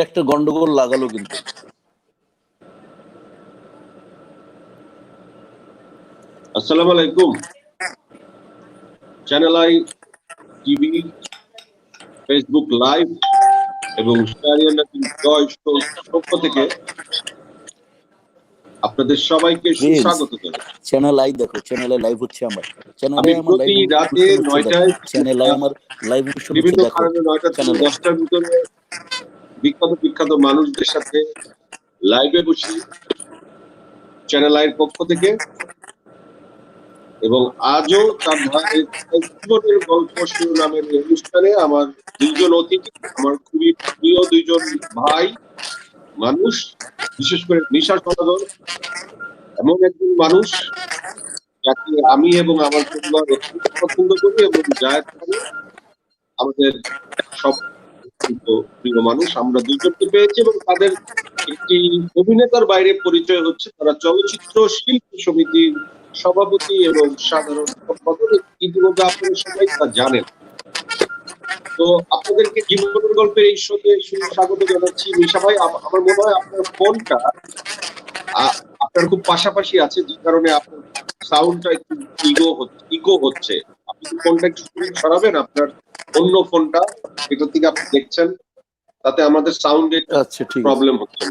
একটা গন্ডগোল লাগালো কিন্তু। আসসালামু আলাইকুম। Channel I TV, Facebook live এবং জয় পক্ষ থেকে আপনাদের সবাইকে সুস্বাগত জানাই। চ্যানেল আই দেখো, চ্যানেলে লাইভ হচ্ছে আমার আমি প্রতি রাতে 9টায় চ্যানেলে আমার লাইভ বিভিন্ন কারণে 9টা থেকে 10টার ভিতরে বিখ্যাত মানুষদের সাথে লাইভে বসি চ্যানেল আইয়ের পক্ষ থেকে, এবং আজও তার জীবনের গল্প শিরোনামের অনুষ্ঠানে আমার দুইজন অতিথি, আমার খুবই প্রিয় দুইজন ভাই মানুষ, বিশেষ করে নিশা সদাগর এমন একজন মানুষ যাকে আমি এবং আমার পরিবার অত্যন্ত পছন্দ করি, এবং জায়েদ খান আমাদের সব প্রিয় মানুষ। আমরা দুইজনকে পেয়েছি এবং তাদের একটি অভিনেতার বাইরে পরিচয় হচ্ছে তারা চলচ্চিত্র শিল্পী সমিতির সভাপতি এবং সাধারণ সম্পাদক। ইতিমধ্যে আপনারা সবাই তা জানেন। তো আপনাদেরকে জীবনের গল্পের এই শোতে স্বাগত জানাচ্ছি। মিশা ভাই, আমার মনে হয় আপনার ফোনটা আপনার খুব পাশাপাশি আছে, যে কারণে আপনার সাউন্ডটা একটু ইকো হচ্ছে। আপনি কি ফোনটা একটু সরাবেন, আপনার অন্য ফোনটা এটা থেকে আপনি দেখছেন, তাতে আমাদের সাউন্ডে প্রবলেম হচ্ছে।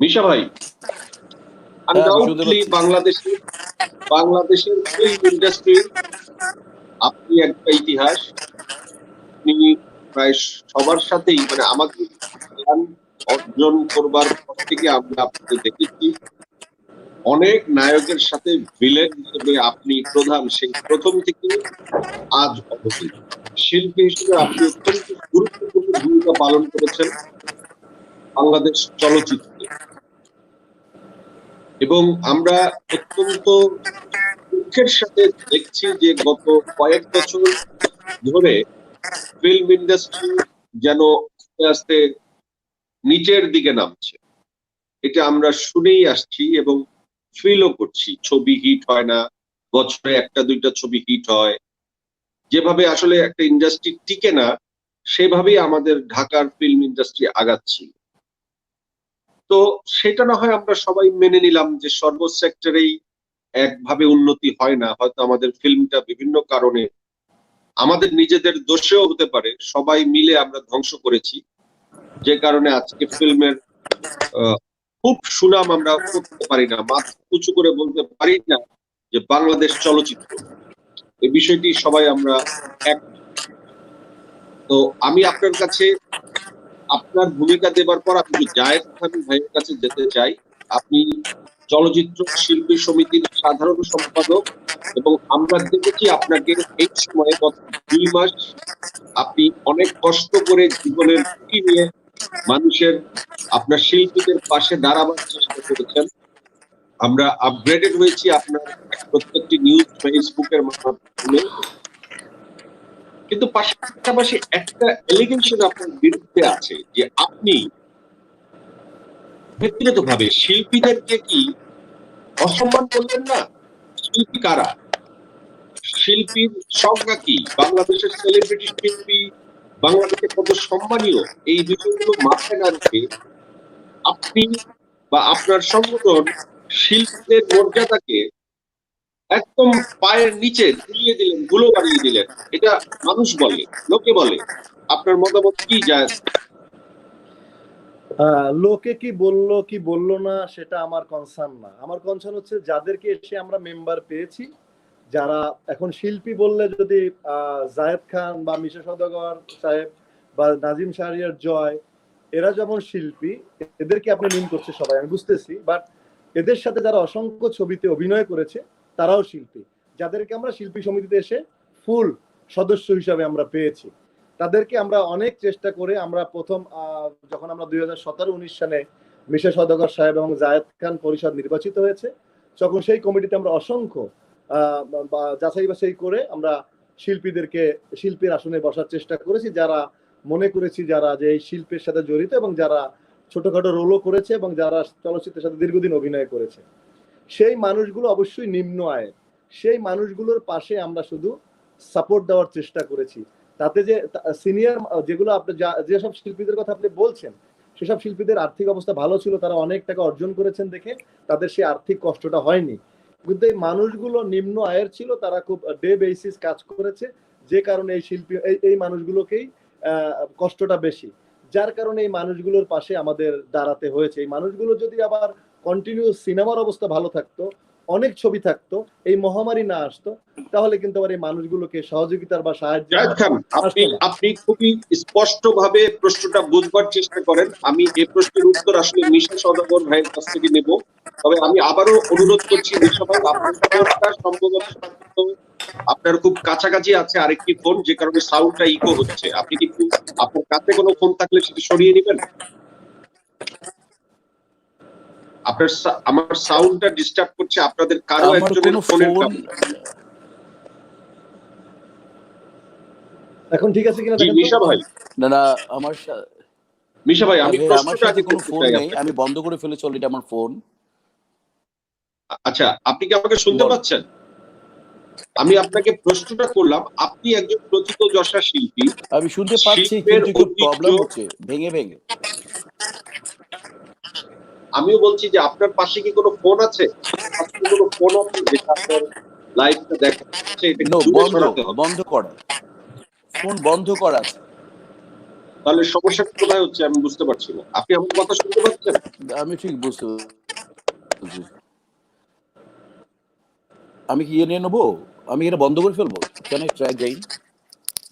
মিশা ভাই, আনডাউটলি বাংলাদেশের ফিল্ম ইন্ডাস্ট্রির আপনি একটা ইতিহাস। আপনি প্রায় সবার সাথেই, মানে আমাকে জ্ঞান অর্জন করবার পর থেকে আমরা আপনাকে দেখেছি অনেক নায়কের সাথে ভিলেন হিসেবে আপনি প্রধান, সেই প্রথম থেকে আজ অবধি শিল্পী হিসেবে আপনি অত্যন্ত গুরুত্বপূর্ণ ভূমিকা পালন করেছেন বাংলাদেশ চলচ্চিত্রে। এবং আমরা অত্যন্ত দুঃখের সাথে দেখছি যে গত কয়েক বছর ধরে ফিল্ম ইন্ডাস্ট্রি যেন আস্তে আস্তে নিচের দিকে নামছে। এটা আমরা শুনেই আসছি এবং ফিলও করছি। ছবি হিট হয় না, বছরে একটা দুইটা ছবি হিট হয়, যেভাবে আসলে একটা ইন্ডাস্ট্রি টিকে না সেভাবেই আমাদের ঢাকার ফিল্ম ইন্ডাস্ট্রি আগাচ্ছি। তো সেটা না হয় আমরা সবাই মেনে নিলাম যে সর্ব সেক্টরেই একভাবে উন্নতি হয় না, হয়তো আমাদের ফিল্মটা বিভিন্ন কারণে, আমাদের নিজেদের দোষেও হতে পারে, সবাই মিলে আমরা ধ্বংস করেছি, যে কারণে আজকে ফিল্মের খুব সুনাম আমরা করতে পারি না, মাথা উঁচু করে বলতে পারি না যে বাংলাদেশ চলচ্চিত্র। এই বিষয়টি সবাই আমরা এক। তো আমি আপনার কাছে আপনার ভূমিকা দেবার পর আমি জায়েদ খান ভাইয়ের কাছে যেতে চাই। আপনি চলচ্চিত্র শিল্পী সমিতির সাধারণ সম্পাদক, এবং আমরা দেখেছি আপনাকে এই সময়ে গত 2 মাস আপনি অনেক কষ্ট করে জীবনের ঝুঁকি নিয়ে মানুষের, আপনার শিল্পীদের পাশে দাঁড়াবার চেষ্টা করেছেন। আমরা আপগ্রেডেড হয়েছি আপনার প্রত্যেকটি নিউজ ফেসবুকের মাধ্যমে, কিন্তু পাশাপাশি একটা এলিগেশন আপনার বিরুদ্ধে আছে যে আপনি ব্যক্তিগতভাবে শিল্পীদেরকে কি অসম্মান করলেন না? শিল্পী কারা? শিল্পীর সংজ্ঞা কি? বাংলাদেশের সেলিব্রিটি শিল্পী বাংলাদেশে কত সম্মানীয়, এই বিষয়গুলো মাথায় না রেখে আপনি বা আপনার সংগঠন শিল্পীদের মর্যাদাকে একদম পায়ের নিচে ঝুলিয়ে দিলেন, ধুলো বাড়িয়ে দিলেন। এটা মানুষ বলে, লোকে বলে। আপনার মতামত কি যায়? লোকে কি বললো না সেটা আমার কনসার্ন না। আমার কনসার্ন হচ্ছে যাদেরকে এসে আমরা মেম্বার পেয়েছি, যারা এখন শিল্পী বললে যদি জায়েদ খান বা মিশা সওদাগর সাহেব বা নাজিম শাহরিয়ার জয়, এরা যেমন শিল্পী, এদেরকে আপনি মিন করছে সবাই, আমি বুঝতেছি, বাট এদের সাথে যারা অসংখ্য ছবিতে অভিনয় করেছে তারাও শিল্পী, যাদেরকে আমরা শিল্পী সমিতিতে এসে ফুল সদস্য হিসাবে আমরা পেয়েছি। তাদেরকে আমরা অনেক চেষ্টা করে আমরা প্রথম যখন আমরা 2017-19 সালে মিশা সওদাগর সাহেব এবং জায়েদ খান পরিষদ নির্বাচিত হয়েছে, তখন সেই কমিটিতে আমরা অসংখ্য যাচাই বাছাই করে আমরা শিল্পীদেরকে শিল্পীর আসনে বসার চেষ্টা করেছি, যারা মনে করেছি যারা যে এই শিল্পের সাথে জড়িত এবং যারা ছোটখাটো রোলও করেছে এবং যারা চলচ্চিত্রের সাথে দীর্ঘদিন অভিনয় করেছে। সেই মানুষগুলো অবশ্যই নিম্ন আয়ের, সেই মানুষগুলোর পাশে আমরা শুধু সাপোর্ট দেওয়ার চেষ্টা করেছি। তাতে যে সিনিয়র যেগুলো আপনি যেসব শিল্পীদের কথা আপনি বলছেন, সেসব শিল্পীদের আর্থিক অবস্থা ভালো ছিল, তারা অনেক টাকা অর্জন করেছেন দেখে তাদের সেই আর্থিক কষ্টটা হয়নি। কিন্তু এই মানুষগুলো নিম্ন আয়ের ছিল, তারা খুব ডে বেসিস কাজ করেছে, যে কারণে এই শিল্পী এই মানুষগুলোকেই কষ্টটা বেশি, যার কারণে এই মানুষগুলোর পাশে আমাদের দাঁড়াতে হয়েছে। এই মানুষগুলো যদি আবার কন্টিনিউ সিনেমার অবস্থা ভালো থাকতো, অনেক ছবি থাকতো, এই মহামারী না আসতো, তাহলে কিন্তু আবার এই মানুষগুলোকে সহযোগিতার বা সাহায্য আপনি খুবই স্পষ্ট ভাবে প্রশ্নটা বুঝবার চেষ্টা করেন। আমি এই প্রশ্নের উত্তর আসলে মিশা সওদাগর ভাইয়ের কাছ থেকে নেব। তবে আমি আবারও অনুরোধ করছি মিশা ভাই, আপনার ফোনটা সম্ভবত আপনার খুব কাছাকাছি আছে আরেকটি ফোন, যে কারণে সাউন্ডটা ইকো হচ্ছে। আপনি কি আপনার কাছে কোনো ফোন থাকলে সেটা সরিয়ে নেবেন? আপনার আমার সাউন্ডটা ডিস্টার্ব করছে, আপনাদের কারো একজনের ফোনের কাছে। এখন ঠিক আছে কিনা দেখেন মিশা ভাই? না আমার মিশা ভাই, আমি আমার সাথে কোনো ফোন নেই, আমি বন্ধ করে ফেলেছি অলরেডি আমার ফোন। আচ্ছা, আপনি কি আমাকে শুনতে পাচ্ছেন? আমি আপনাকে প্রশ্নটা করলাম, আপনি একজন প্রথিতযশা শিল্পী। আমি শুনতে পাচ্ছি, কিন্তু একটু প্রবলেম হচ্ছে, ভেঙে ভেঙে। আমিও বলছি যে আপনার পাশে কি কোনো ফোন আছে? কোনো ফোন আছে যেটা আপনার লাইভটা দেখাচ্ছে? এটা বন্ধ করা, ফোন বন্ধ করা আছে। তাহলে সমস্যা কোথায় হচ্ছে আমি বুঝতে পারছি না। আপনি আমার কথা শুনতে পাচ্ছেন? আমি ঠিক বুঝতে পারছি। আমি কি নিয়ে নেবো? আমি এটা বন্ধ করে ফেলবো? কেন ট্রাই যাই,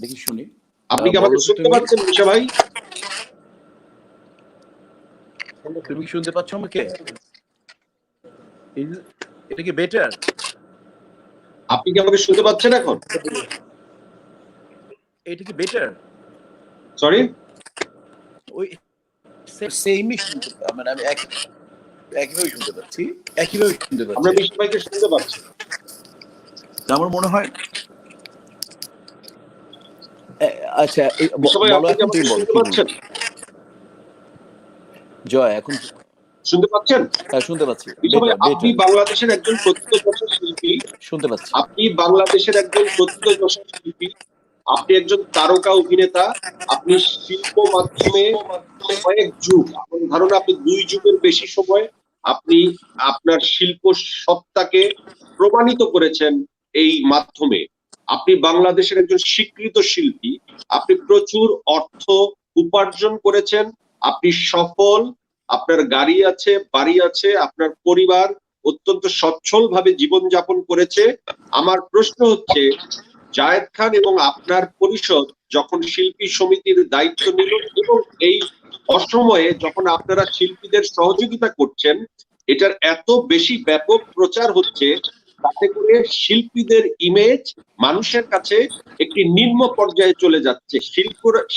দেখি শুনি। আপনি কি আমাকে শুনতে পাচ্ছেন মিশা ভাই? তুমি কি শুনতে পাচ্ছ আমাকে? এটা কি বেটার? আপনি কি আমাকে শুনতে পাচ্ছেন এখন? এটা কি বেটার? সরি, ওই সেমই শুনতে, মানে আমি একইভাবে শুনতে পাচ্ছি, একইভাবে শুনতে পাচ্ছি। আমরা মিশা ভাইকে শুনতে পাচ্ছি। আমার মনে হয় আচ্ছা, বলো, এখন তুমি বলো, জয় এখন শুনতে পাচ্ছেন? হ্যাঁ, শুনতে পাচ্ছি। আপনি বাংলাদেশের একজন প্রথিতযশা শিল্পী। শুনতে পাচ্ছি। আপনি বাংলাদেশের একজন প্রথিতযশা শিল্পী, আপনি একজন তারকা অভিনেতা। আপনি শিল্প মাধ্যমে কয়েক যুগ, আমার ধারণা আপনি 2 যুগের বেশি সময় আপনি আপনার শিল্প সত্তাকে প্রমাণিত করেছেন এই মাধ্যমে। আপনি বাংলাদেশের একজন স্বীকৃত শিল্পী। আপনি প্রচুর অর্থ উপার্জন করেছেন, আপনি সফল, আপনার গাড়ি আছে, বাড়ি আছে, আপনার পরিবার অত্যন্ত সচ্ছল ভাবে জীবনযাপন করেছে। আমার প্রশ্ন হচ্ছে, জায়েদ খান এবং আপনার পরিষদ যখন শিল্পী সমিতির দায়িত্ব নিল এবং এই অসময়ে যখন আপনারা শিল্পীদের সহযোগিতা করছেন, এটার এত বেশি ব্যাপক প্রচার হচ্ছে, তাতে করে শিল্পীদের ইমেজ মানুষের কাছে একটি নিম্ন পর্যায়ে চলে যাচ্ছে।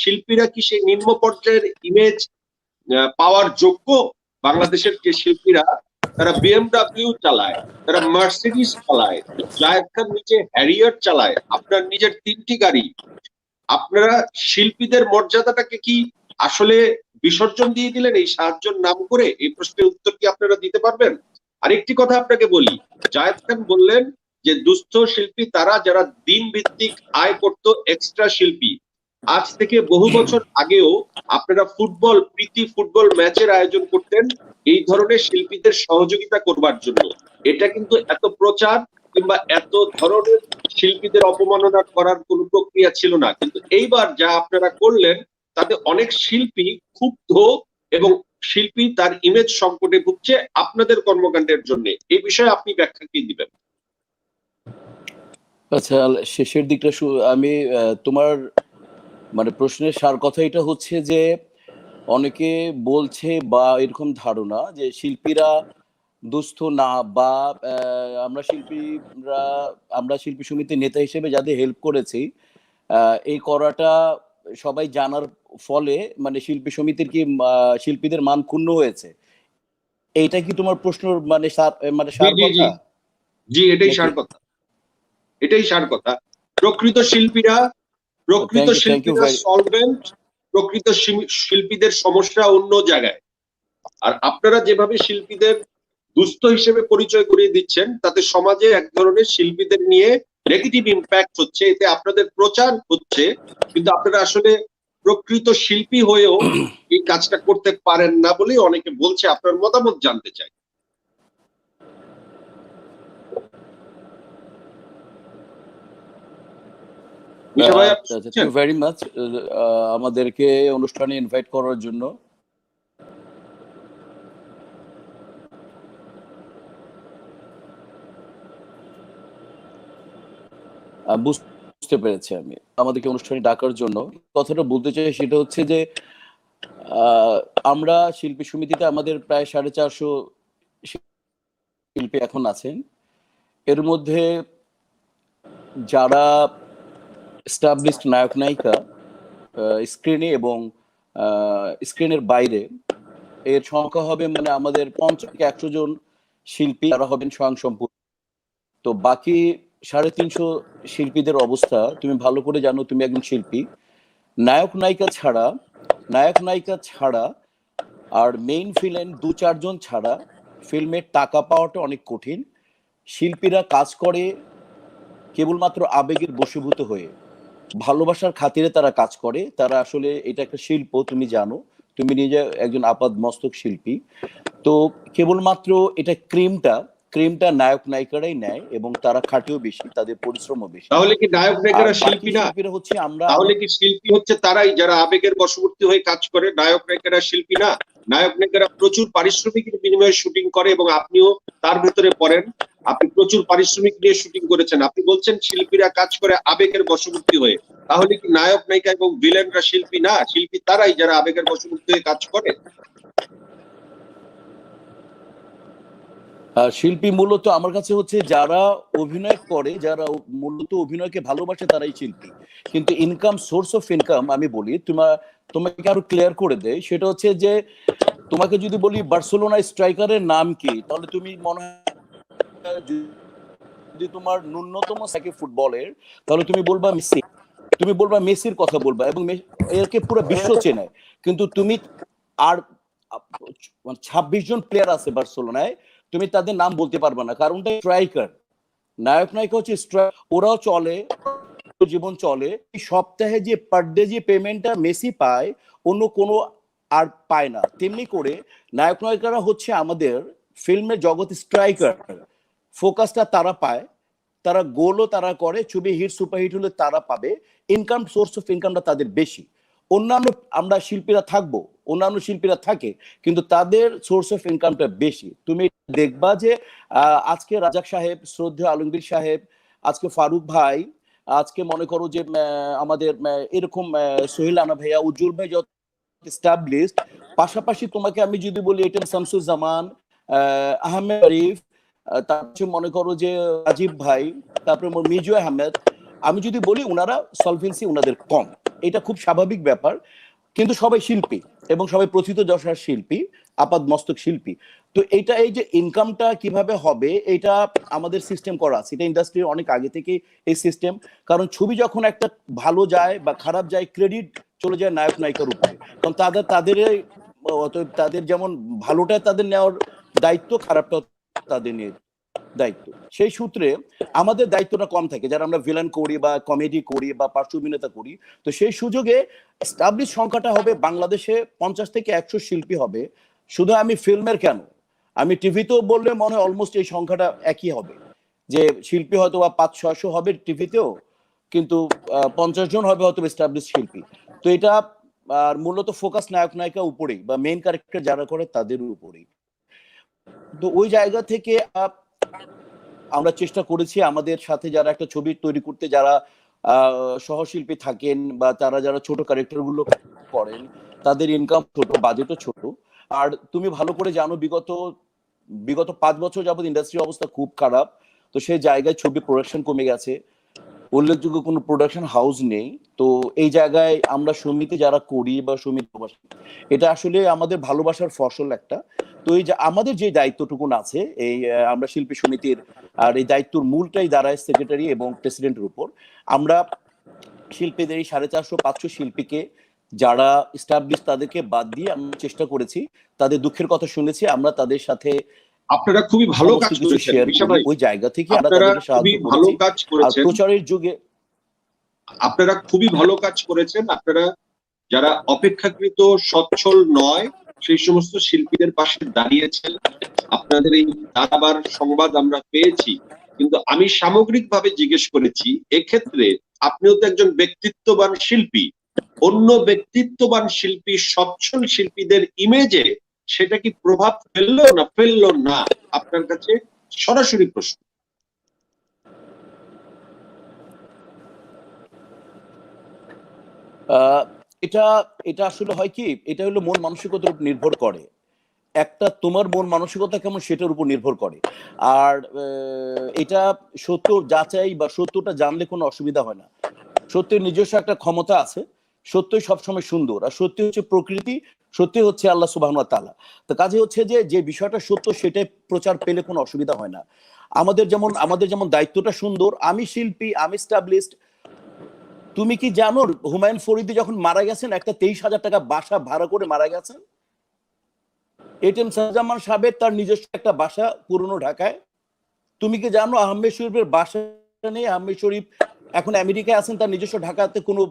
শিল্পীরা কি সেই নিম্ন পর্যায়ের ইমেজ পাওয়ার যোগ্য? বাংলাদেশের যে শিল্পীরা, তারা বিএমডব্লিউ চালায়, তারা মার্সিডিজ চালায়, জায়েদ খান নিজে হ্যারিয়ার চালায়, আপনার নিজের 3টি গাড়ি। আপনারা শিল্পীদের মর্যাদাটাকে কি আসলে বিসর্জন দিয়ে দিলেন এই সাহায্যের নাম করে? এই প্রশ্নের উত্তর কি আপনারা দিতে পারবেন? আরেকটি কথা আপনাকে বলি, জায়েদ খান বললেন যে দুস্থ শিল্পী তারা যারা দিন ভিত্তিক আয় করত, এক্সট্রা শিল্পী। আজ থেকে বহু বছর আগেও আপনারা প্রীতি ফুটবল ম্যাচের আয়োজন করতেন এই ধরনের শিল্পীদের সহযোগিতা করবার জন্য। এটা কিন্তু এত প্রচার কিংবা এত ধরনের শিল্পীদের অপমাননা করার কোনো প্রক্রিয়া ছিল না। কিন্তু এইবার যা আপনারা করলেন, তাতে অনেক শিল্পী ক্ষুব্ধ এবং শিল্পী তার ইমেজ সংকটে ভুগছে আপনাদের কর্মকাণ্ডের জন্য। এই বিষয়ে আপনি ব্যাখ্যা কি দিবেন? আচ্ছা, শেষের দিকটা আমি তোমার মানে প্রশ্নের সার কথা এটা হচ্ছে যে অনেকে বলছে বা এরকম ধারণা যে শিল্পীরা দুস্থ না, বা আমরা শিল্পী সমিতির নেতা হিসেবে যাদের হেল্প করেছি, এই করাটা সবাই জানার ফলে মানে শিল্পী সমিতির কি শিল্পীদের মান ক্ষুণ্ণ হয়েছে, এইটা কি তোমার প্রশ্ন? মানে সার কথা? জি, এটাই সার কথা, এটাই সার কথা। প্রকৃত শিল্পীরা সলভেন্ট, প্রকৃত শিল্পীদের সমস্যা অন্য জায়গায়। আর আপনারা যেভাবে শিল্পীদের দুস্থ হিসেবে পরিচয় করিয়ে দিচ্ছেন, তাতে সমাজে এক ধরনের শিল্পীদের নিয়ে নেগেটিভ ইম্প্যাক্ট হচ্ছে, এতে আপনাদের প্রচার হচ্ছে, কিন্তু আপনারা আসলে প্রকৃত শিল্পী হয়েও এই কাজটা করতে পারেন না বলেই অনেকে বলছে। আপনার মতামত জানতে চাই। মিশা ভাই, আপনি থ্যাংক শুনছেন? ইউ ভেরি মাচ আমাদেরকে অনুষ্ঠানে ইনভাইট করার জন্য। বুঝতে পেরেছি আমি, আমাদেরকে অনুষ্ঠানে ডাকার জন্য। কথাটা বলতে চাই সেটা হচ্ছে যে আমরা শিল্পী সমিতিতে আমাদের প্রায় 450 শিল্পী এখন আছেন। এর মধ্যে যারা এস্টাবলিশড নায়ক নায়িকা স্ক্রিনে এবং স্ক্রিনের বাইরে, এর সংখ্যা হবে মানে আমাদের 50 থেকে 100 জন শিল্পী যারা হবেন স্বয়ংসম্পূর্ণ। তো বাকি 350 শিল্পীদের অবস্থা তুমি ভালো করে জানো, তুমি একজন শিল্পী। নায়ক নায়িকা ছাড়া আর মেইন ভিলেন 2-4 জন ছাড়া ফিল্মের টাকা পাওয়াটা অনেক কঠিন। শিল্পীরা কাজ করে কেবলমাত্র আবেগের বশীভূত হয়ে, ভালোবাসার খাতিরে তারা কাজ করে। তারা আসলে এটা একটা শিল্প, তুমি জানো, তুমি নিজে একজন আপাদ মস্তক শিল্পী। তো কেবলমাত্র এটা ক্রিমটা নায়ক নায়িকারাই নেয় এবং তারা খাটেও বেশি, তাদের পরিশ্রমও বেশি। তাহলে কি নায়ক আর নায়িকারা বাকি শিল্পী না? শিল্পীরা হচ্ছে আমরা। তাহলে কি শিল্পী হচ্ছে তারাই যারা আবেগের বশবর্তী হয়ে কাজ করে? নায়ক নায়িকারা শিল্পী না? নায়ক নায়িকারা প্রচুর পারিশ্রমিকের বিনিময়ে শুটিং করে এবং আপনিও তার ভেতরে পড়েন। আপনি প্রচুর পারিশ্রমিক নিয়ে শুটিং করেছেন, আপনি বলছেন শিল্পীরা কাজ করে আবেগের বশবর্তী হয়ে। তাহলে কি নায়ক নায়িকা এবং ভিলেনরা শিল্পী না? শিল্পী তারাই যারা আবেগের বশবর্তী হয়ে কাজ করে। শিল্পী মূলত আমার কাছে হচ্ছে যারা অভিনয় করে, যারা মূলত অভিনয়কে ভালোবাসে, তারাই শিল্পী। কিন্তু ইনকাম, সোর্স অফ ইনকাম আমি বলি, তোমাকে আরো ক্লিয়ার করে দেয়, সেটা হচ্ছে যে তোমাকে যদি বলি বার্সেলোনা স্ট্রাইকারের নাম কি, তাহলে তুমি মনে হয় যদি তোমার ন্যূনতম সাইকে ফুটবলের, তাহলে তুমি বলবা মেসি, তুমি বলবা মেসির কথা বলবা, এবং এরকে পুরো বিশ্ব চেনে। কিন্তু তুমি আর 26 জন প্লেয়ার আছে বার্সেলোনায়, তুমি তাদের নাম বলতে পারবে না, কারণটা স্ট্রাইকার। নায়ক নায়িকা হচ্ছে ওরাও চলে, জীবন চলে। সপ্তাহে যে পার ডে যে পেমেন্টটা মেসি পায়, অন্য কোনো আর পায় না। তেমনি করে নায়ক নায়িকারা হচ্ছে আমাদের ফিল্মের জগৎ স্ট্রাইকার, ফোকাসটা তারা পায়, তারা গোলও তারা করে, ছবি হিট সুপারহিট হলে তারা পাবে, ইনকাম, সোর্স অফ ইনকামটা তাদের বেশি। অন্যান্য আমরা শিল্পীরা থাকবো, অন্যান্য শিল্পীরা থাকে, কিন্তু তাদের সোর্স অফ ইনকামটা বেশি। তুমি দেখবা যে আজকে রাজাক সাহেব, শ্রদ্ধেয় আলমগীর সাহেব, আজকে ফারুক ভাই, আজকে মনে করো যে আমাদের এরকম সোহেল আনা ভাইয়া, উজ্জ্বল ভাই, যত এস্টাবলিশড, পাশাপাশি তোমাকে আমি যদি বলি এটেম শামসুজ্জামান, আহমেদ আরিফ, তারপর মনে করো যে রাজীব ভাই, তারপরে মিজু আহমেদ, আমি যদি বলি ওনারা সলভেন্সি ওনাদের কম, এটা খুব স্বাভাবিক ব্যাপার। কিন্তু সবাই শিল্পী এবং সবাই প্রথিত যশার শিল্পী, আপাদ মস্তক শিল্পী। তো এইটা, এই যে ইনকামটা কিভাবে হবে, এটা আমাদের সিস্টেম করা আছে, এটা ইন্ডাস্ট্রির অনেক আগে থেকে এই সিস্টেম। কারণ ছবি যখন একটা ভালো যায় বা খারাপ যায়, ক্রেডিট চলে যায় নায়ক নায়িকার উপরে, কারণ তাদের যেমন ভালোটা তাদের নেওয়ার দায়িত্ব, খারাপটা তাদের নিয়ে দায়িত্ব। সেই সূত্রে আমাদের দায়িত্বটা কম থাকে, যারা আমরা ভিলেন করি বা কমেডি করি বা পার্শ্ব অভিনেতা করি। তো সেই সুযোগে এস্টাবলিশ সংখ্যাটা হবে বাংলাদেশে 50 থেকে 100 শিল্পী হবে। শুধু আমি ফিল্মের কেন, আমি টিভিতেও বললে মনে হয় অলমোস্ট এই সংখ্যাটা একই হবে, যে শিল্পী হয়তো বা 500-600 হবে টিভিতেও, কিন্তু 50 জন হবে হয়তো এস্টাবলিশ শিল্পী। তো এটা আর মূলত ফোকাস নায়ক নায়িকা উপরেই, বা মেইন ক্যারেক্টার যারা করে তাদের উপরেই। তো ওই জায়গা থেকে আমরা চেষ্টা করেছি আমাদের সাথে যারা একটা ছবি তৈরি করতে, যারা সহশিল্পী থাকেন বা তারা যারা ছোট ক্যারেক্টার গুলো করেন, তাদের ইনকাম ছোট, বাজেটও ছোট। আর তুমি ভালো করে জানো বিগত 5 বছর যাবত ইন্ডাস্ট্রির অবস্থা খুব খারাপ। তো সেই জায়গায় ছবি প্রোডাকশন কমে গেছে, উল্লেখযোগ্য কোনো প্রোডাকশন হাউস নেই। তো এই জায়গায় আমরা সমিতি যারা করি বা সমিতি, এটা আসলে আমাদের ভালোবাসার ফসল একটা। তো এই যে আমাদের যে দায়িত্বটুকুন আছে, এই আমরা শিল্পী সমিতির, আর এই দায়িত্বর মূলটাই দাঁড়ায় সেক্রেটারি এবং প্রেসিডেন্টের উপর। আমরা শিল্পীদের এই 450-500 শিল্পীকে যারা এস্টাবলিশ, তাদেরকে বাদ দিয়ে আমরা চেষ্টা করেছি, তাদের দুঃখের কথা শুনেছি, আমরা তাদের সাথে আপনারা খুবই ভালো কাজ কিছু করেছেন শেয়ার মিশা করি, ভাই। ওই জায়গা থেকে আমরা আপনারা তাদেরকে খুবই সাহায্য ভালো করেছি। কাজ আর করেছেন, প্রচারের যুগে আপনারা খুবই ভালো কাজ করেছেন। আপনারা যারা অপেক্ষাকৃত সচ্ছল নয় সেই সমস্ত শিল্পীদের পাশে দাঁড়িয়েছেন। আপনাদের এই দাঁড়াবার সংবাদ আমরা পেয়েছি, কিন্তু আমি সামগ্রিকভাবে জিজ্ঞেস করেছি, এক্ষেত্রে আপনিও তো একজন ব্যক্তিত্ববান শিল্পী, অন্য ব্যক্তিত্ববান শিল্পী, সচ্ছল শিল্পীদের ইমেজে সেটা কি প্রভাব ফেললো না? আপনার কাছে সরাসরি প্রশ্ন। আহ, এটা এটা আসলে হয় কি, এটা হলো মন মানসিকতার উপর নির্ভর করে। একটা তোমার মন মানসিকতা কেমন সেটার উপর নির্ভর করে। আর এটা সত্য যাচাই বা সত্যটা জানলে কোনো অসুবিধা হয় না। সত্যের নিজস্ব একটা ক্ষমতা আছে। সত্যই সবসময় সুন্দর, আর সত্যি হচ্ছে প্রকৃতি, সত্যি হচ্ছে আল্লাহ সুবহানাহু ওয়া তাআলা। তো কাজে হচ্ছে যে যে বিষয়টা সত্য সেটাই প্রচার পেলে কোনো অসুবিধা হয় না। আমাদের যেমন দায়িত্বটা সুন্দর, আমি শিল্পী, আমি স্টাবলিশড। তুমি কি জানো হুমায়ুন ফরিদী যখন মারা গেছেন একটা 23,000 টাকা বাসা ভাড়া করে মারা গেছেন? এটিএম শাহজামান সাহেবের তার নিজস্ব একটা বাসা পুরনো ঢাকায়। তুমি কি জানো আহমেদ শরীফের বাসা নেই? আহমেদ শরীফ এখন আমেরিকায় আছেন, তার নিজস্ব ঢাকাতে কোনো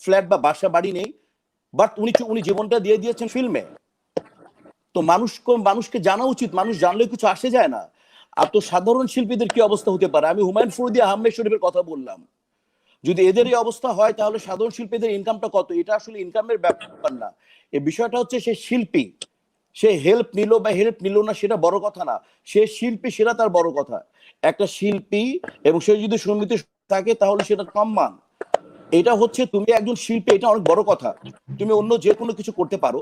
ফ্ল্যাট বা বাসা বাড়ি নেই। বাট উনি জীবনটা দিয়ে দিয়েছেন ফিল্মে। তো মানুষকে জানা উচিত, মানুষ জানলে কিছু আসে যায় না। আর তো সাধারণ শিল্পীদের কি অবস্থা হতে পারে? আমি হুমায়ুন ফরিদী, আহমেদ শরীফের কথা বললাম। যদি এদের এই অবস্থা হয় তাহলে সাধারণ শিল্পীদের ইনকামটা কত? এটা আসলে ইনকামের ব্যাপার না। এই বিষয়টা হচ্ছে সে শিল্পী, সে হেল্প নিল বা হেল্প নিল না সেটা বড় কথা না। সে শিল্পী, সেটা তার বড় কথা। একটা শিল্পী এবং সে যদি সমিতি থাকে তাহলে সেটা সম্মান। এটা হচ্ছে তুমি একজন শিল্পী, এটা অনেক বড় কথা। তুমি অন্য যে কোনো কিছু করতে পারো,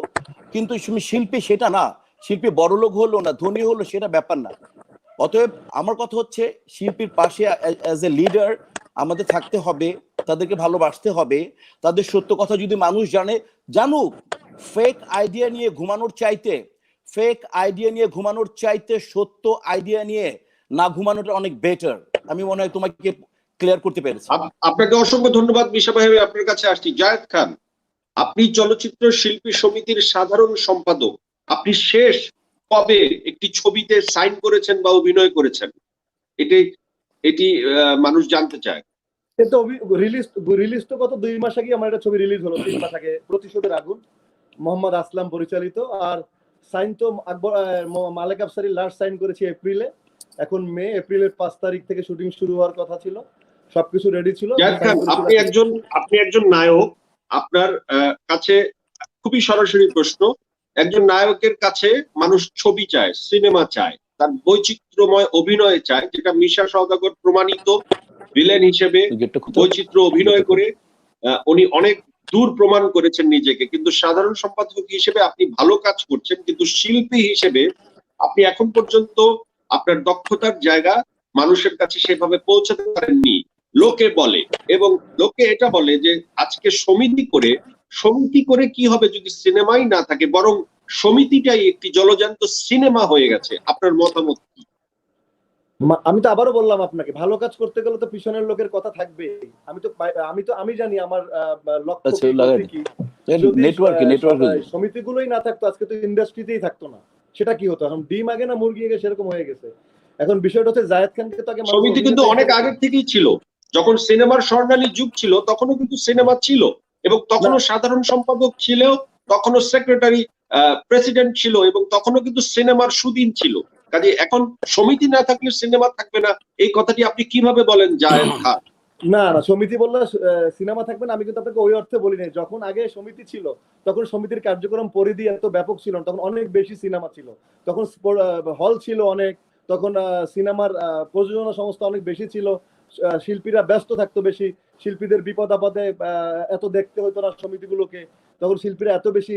কিন্তু তুমি শিল্পী সেটা না। শিল্পী বড়লোক হলো না ধনী হলো সেটা ব্যাপার না। অতএব আমার কথা হচ্ছে শিল্পীর পাশে অ্যাজ এ লিডার আমাদের থাকতে হবে, তাদেরকে ভালোবাসতে হবে। তাদের সত্য কথা যদি মানুষ জানুক। ফেক আইডিয়া নিয়ে ঘুমানোর চাইতে সত্য আইডিয়া নিয়ে না ঘুমানোটা অনেক বেটার। আমি মনে হয় তোমাকে ক্লিয়ার করতে পেরেছি। আপনাকে অসংখ্য ধন্যবাদ মিশা ভাই। আপনার কাছে আসছি জায়েদ খান, আপনি চলচ্চিত্র শিল্পী সমিতির সাধারণ সম্পাদক। আপনি শেষ কবে একটি ছবিতে সাইন করেছেন বা অভিনয় করেছেন? এটি এটি মানুষ জানতে চায়। তো রিলিজ তো গত 2 মাস আগে আমার একটা ছবি রিলিজ হলো, 3 মাস আগে, প্রতিশোধের আগুন, মোহাম্মদ আসলাম পরিচালিত। আর সাইন তো মালেক আফসারি লাস্ট সাইন করেছি এপ্রিলে। এখন এপ্রিলের 5 তারিখ থেকে শুটিং শুরু হওয়ার কথা ছিল, সবকিছু রেডি ছিল। জায়েদ খান, আপনি একজন নায়ক। আপনার কাছে খুবই সরাসরি প্রশ্ন, একজন নায়কের কাছে মানুষ ছবি চায়, সিনেমা চায়, তার বৈচিত্র্যময় অভিনয় চায়, যেটা মিশা সওদাগর প্রমাণিত ভিলেন হিসেবে বৈচিত্র্য অভিনয় করে উনি অনেক দূর প্রমাণ করেছেন নিজেকে। কিন্তু সাধারণ সম্পাদক হিসেবে আপনি ভালো কাজ করছেন, কিন্তু শিল্পী হিসেবে আপনি এখন পর্যন্ত আপনার দক্ষতার জায়গা মানুষের কাছে সেভাবে পৌঁছাতে পারেননি। লোকে বলে, এবং লোকে এটা বলে যে আজকে সমিতি করে কি হবে যদি সিনেমাই না থাকে, বরং সমিতিটাই একটি জলজান্ত সিনেমা হয়ে গেছে। আপনার মতামত কি? আমি তো আবারও বললাম আপনাকে, ভালো কাজ করতে গেলে তো পিছনের লোকের কথা থাকবে। আমি জানি আমার লক্ষ্য কি। যদি সমিতিগুলোই না থাকতো আজকে তো ইন্ডাস্ট্রিতেই থাকতো না। সেটা কি হতো? এখন ডিম আগে না মুরগি আগে, সেরকম হয়ে গেছে। এখন বিষয়টা হচ্ছে জায়েদ খানকে তো আগে সমিতি কিন্তু অনেক আগের থেকেই ছিল। যখন সিনেমার স্বর্ণালী যুগ ছিল তখনও কিন্তু সিনেমা ছিল, এবং তখনও সাধারণ সম্পাদক ছিল, তখনও সেক্রেটারি প্রেসিডেন্ট ছিল, এবং তখনও কিন্তু সিনেমার সুদিন ছিল। কাজে এখন সমিতি না থাকলে সিনেমা থাকবে না, এই কথাটি আপনি কিভাবে বলেন জায়েদ খান? না, সমিতি বললে সিনেমা থাকবে না, আমি কিন্তু আপনাকে ওই অর্থে বলি নাই। যখন আগে সমিতি ছিল তখন সমিতির কার্যক্রম পরিধি এত ব্যাপক ছিল না, তখন অনেক বেশি সিনেমা ছিল, তখন হল ছিল অনেক, তখন সিনেমার প্রযোজনা সংস্থা অনেক বেশি ছিল, শিল্পীরা ব্যস্ত থাকতো বেশি, শিল্পীদের বিপদ আপদে এত দেখতে হতো না সমিতিগুলোকে, তখন শিল্পীরা এত বেশি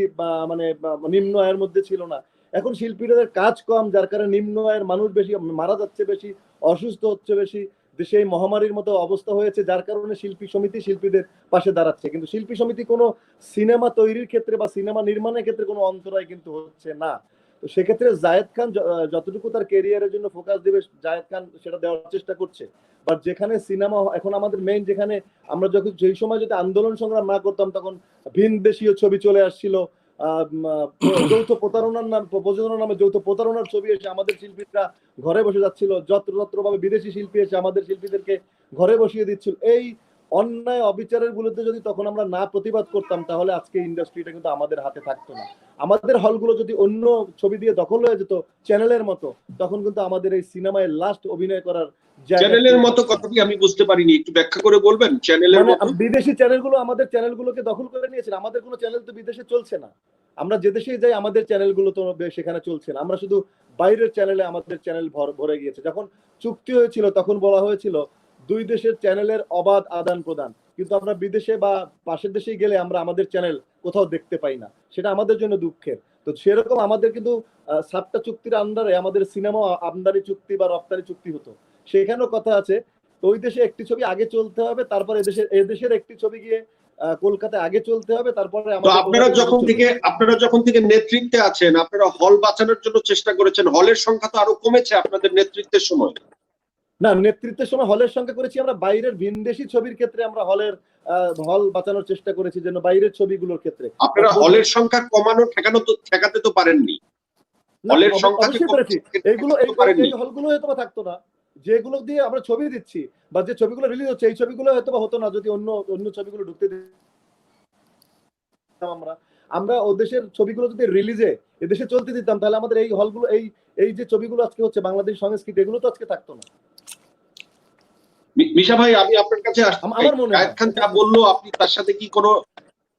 মানে নিম্ন আয়ের মধ্যে ছিল না। এখন শিল্পীদের কাজ কম, যার কারণে নিম্ন আয়ের মানুষ বেশি মারা যাচ্ছে, বেশি অসুস্থ হচ্ছে বেশি, দেশে এই মহামারীর মতো অবস্থা হয়েছে, যার কারণে শিল্পী সমিতি শিল্পীদের পাশে দাঁড়াচ্ছে। কিন্তু শিল্পী সমিতি কোনো সিনেমা তৈরির ক্ষেত্রে বা সিনেমা নির্মাণের ক্ষেত্রে কোনো অন্তরায় কিন্তু হচ্ছে না। তো সেক্ষেত্রে জায়েদ খান যতটুকু তার ক্যারিয়ারের জন্য ফোকাস দেবে, জায়েদ খান সেটা দেওয়ার চেষ্টা করছে। বাট যেখানে সিনেমা এখন আমাদের মেইন, যেখানে আমরা যেই সময় যদি আন্দোলন সংগ্রাম না করতাম তখন ভিন দেশীয় ছবি চলে আসছিল, যৌথ প্রতারণার নাম, প্রযোজনার নামে যৌথ প্রতারণার ছবি এসে আমাদের শিল্পীরা ঘরে বসে যাচ্ছিল, যত্রভাবে বিদেশি শিল্পী এসে আমাদের শিল্পীদেরকে ঘরে বসিয়ে দিচ্ছিল। এই অন্যায় অবিচারের বিরুদ্ধে যদি তখন আমরা না প্রতিবাদ করতাম, তাহলে আজকে ইন্ডাস্ট্রিটা কিন্তু আমাদের হাতে থাকতো না। আমাদের হলগুলো যদি অন্য ছবি দিয়ে দখল হয়ে যেত চ্যানেলের মতো, তখন কিন্তু আমাদের এই সিনেমায় লাস্ট অভিনয় করার চ্যানেলের মতো কথাটি আমি বুঝতে পারিনি, একটু ব্যাখ্যা করে বলবেন। চ্যানেলের মতো বিদেশি চ্যানেলগুলো আমাদের চ্যানেলগুলোকে দখল করে নিয়েছে। আমাদের কোনো চ্যানেল তো বিদেশে চলছে না, আমরা যে দেশেই যাই আমাদের চ্যানেলগুলো তো সেখানে চলছে না। আমরা শুধু বাইরের চ্যানেলে আমাদের চ্যানেল ভরে গিয়েছে। যখন চুক্তি হয়েছিল তখন বলা হয়েছিল দুই দেশের চ্যানেলের অবাধ আদান প্রদান, কিন্তু আমরা বিদেশে বা পাশের দেশে গেলে আমরা আমাদের চ্যানেল কোথাও দেখতে পাই না, সেটা আমাদের জন্য দুঃখের। তো সেরকম আমাদের কিন্তু 7টা চুক্তির আন্ডারে আমাদের সিনেমা আমদানি চুক্তি বা রপ্তানি চুক্তি হতো, সেখানেও কথা আছে ওই দেশে একটি ছবি আগে চলতে হবে, তারপর এদেশের একটি ছবি গিয়ে কলকাতায় আগে চলতে হবে, তারপরে আপনারা যখন থেকে নেতৃত্বে আছেন, আপনারা হল বাঁচানোর জন্য চেষ্টা করেছেন, হলের সংখ্যা তো আরো কমেছে আপনাদের নেতৃত্বের সময়। না, নেতৃত্বের সময় হলের সংখ্যা করেছি আমরা, বাইরের ভিনদেশি ছবির ক্ষেত্রে আমরা হল বাঁচানোর চেষ্টা করেছি, যেন বাইরের ছবিগুলোর ক্ষেত্রে। আপনারা হলের সংখ্যা কমানো ঠেকাতে তো পারেননি, হলের সংখ্যা এই হলগুলো হয়তো থাকতো না, যেগুলো দিয়ে আমরা ছবি দিচ্ছি বা যে ছবিগুলো রিলিজ হচ্ছে এই ছবিগুলো হয়তো হতো না যদি অন্য ছবিগুলো ঢুকতে দিতাম আমরা ও দেশের ছবিগুলো যদি রিলিজে এদেশে চলতে দিতাম, তাহলে আমাদের এই হলগুলো এই যে ছবিগুলো আজকে হচ্ছে বাংলাদেশ সংস্কৃতি, এগুলো তো আজকে থাকতো না। মিশা ভাই, আমি আপনার কাছে আমার মনে হয় শাহেদ খান যা বললো, আপনি তার সাথে কি কোনো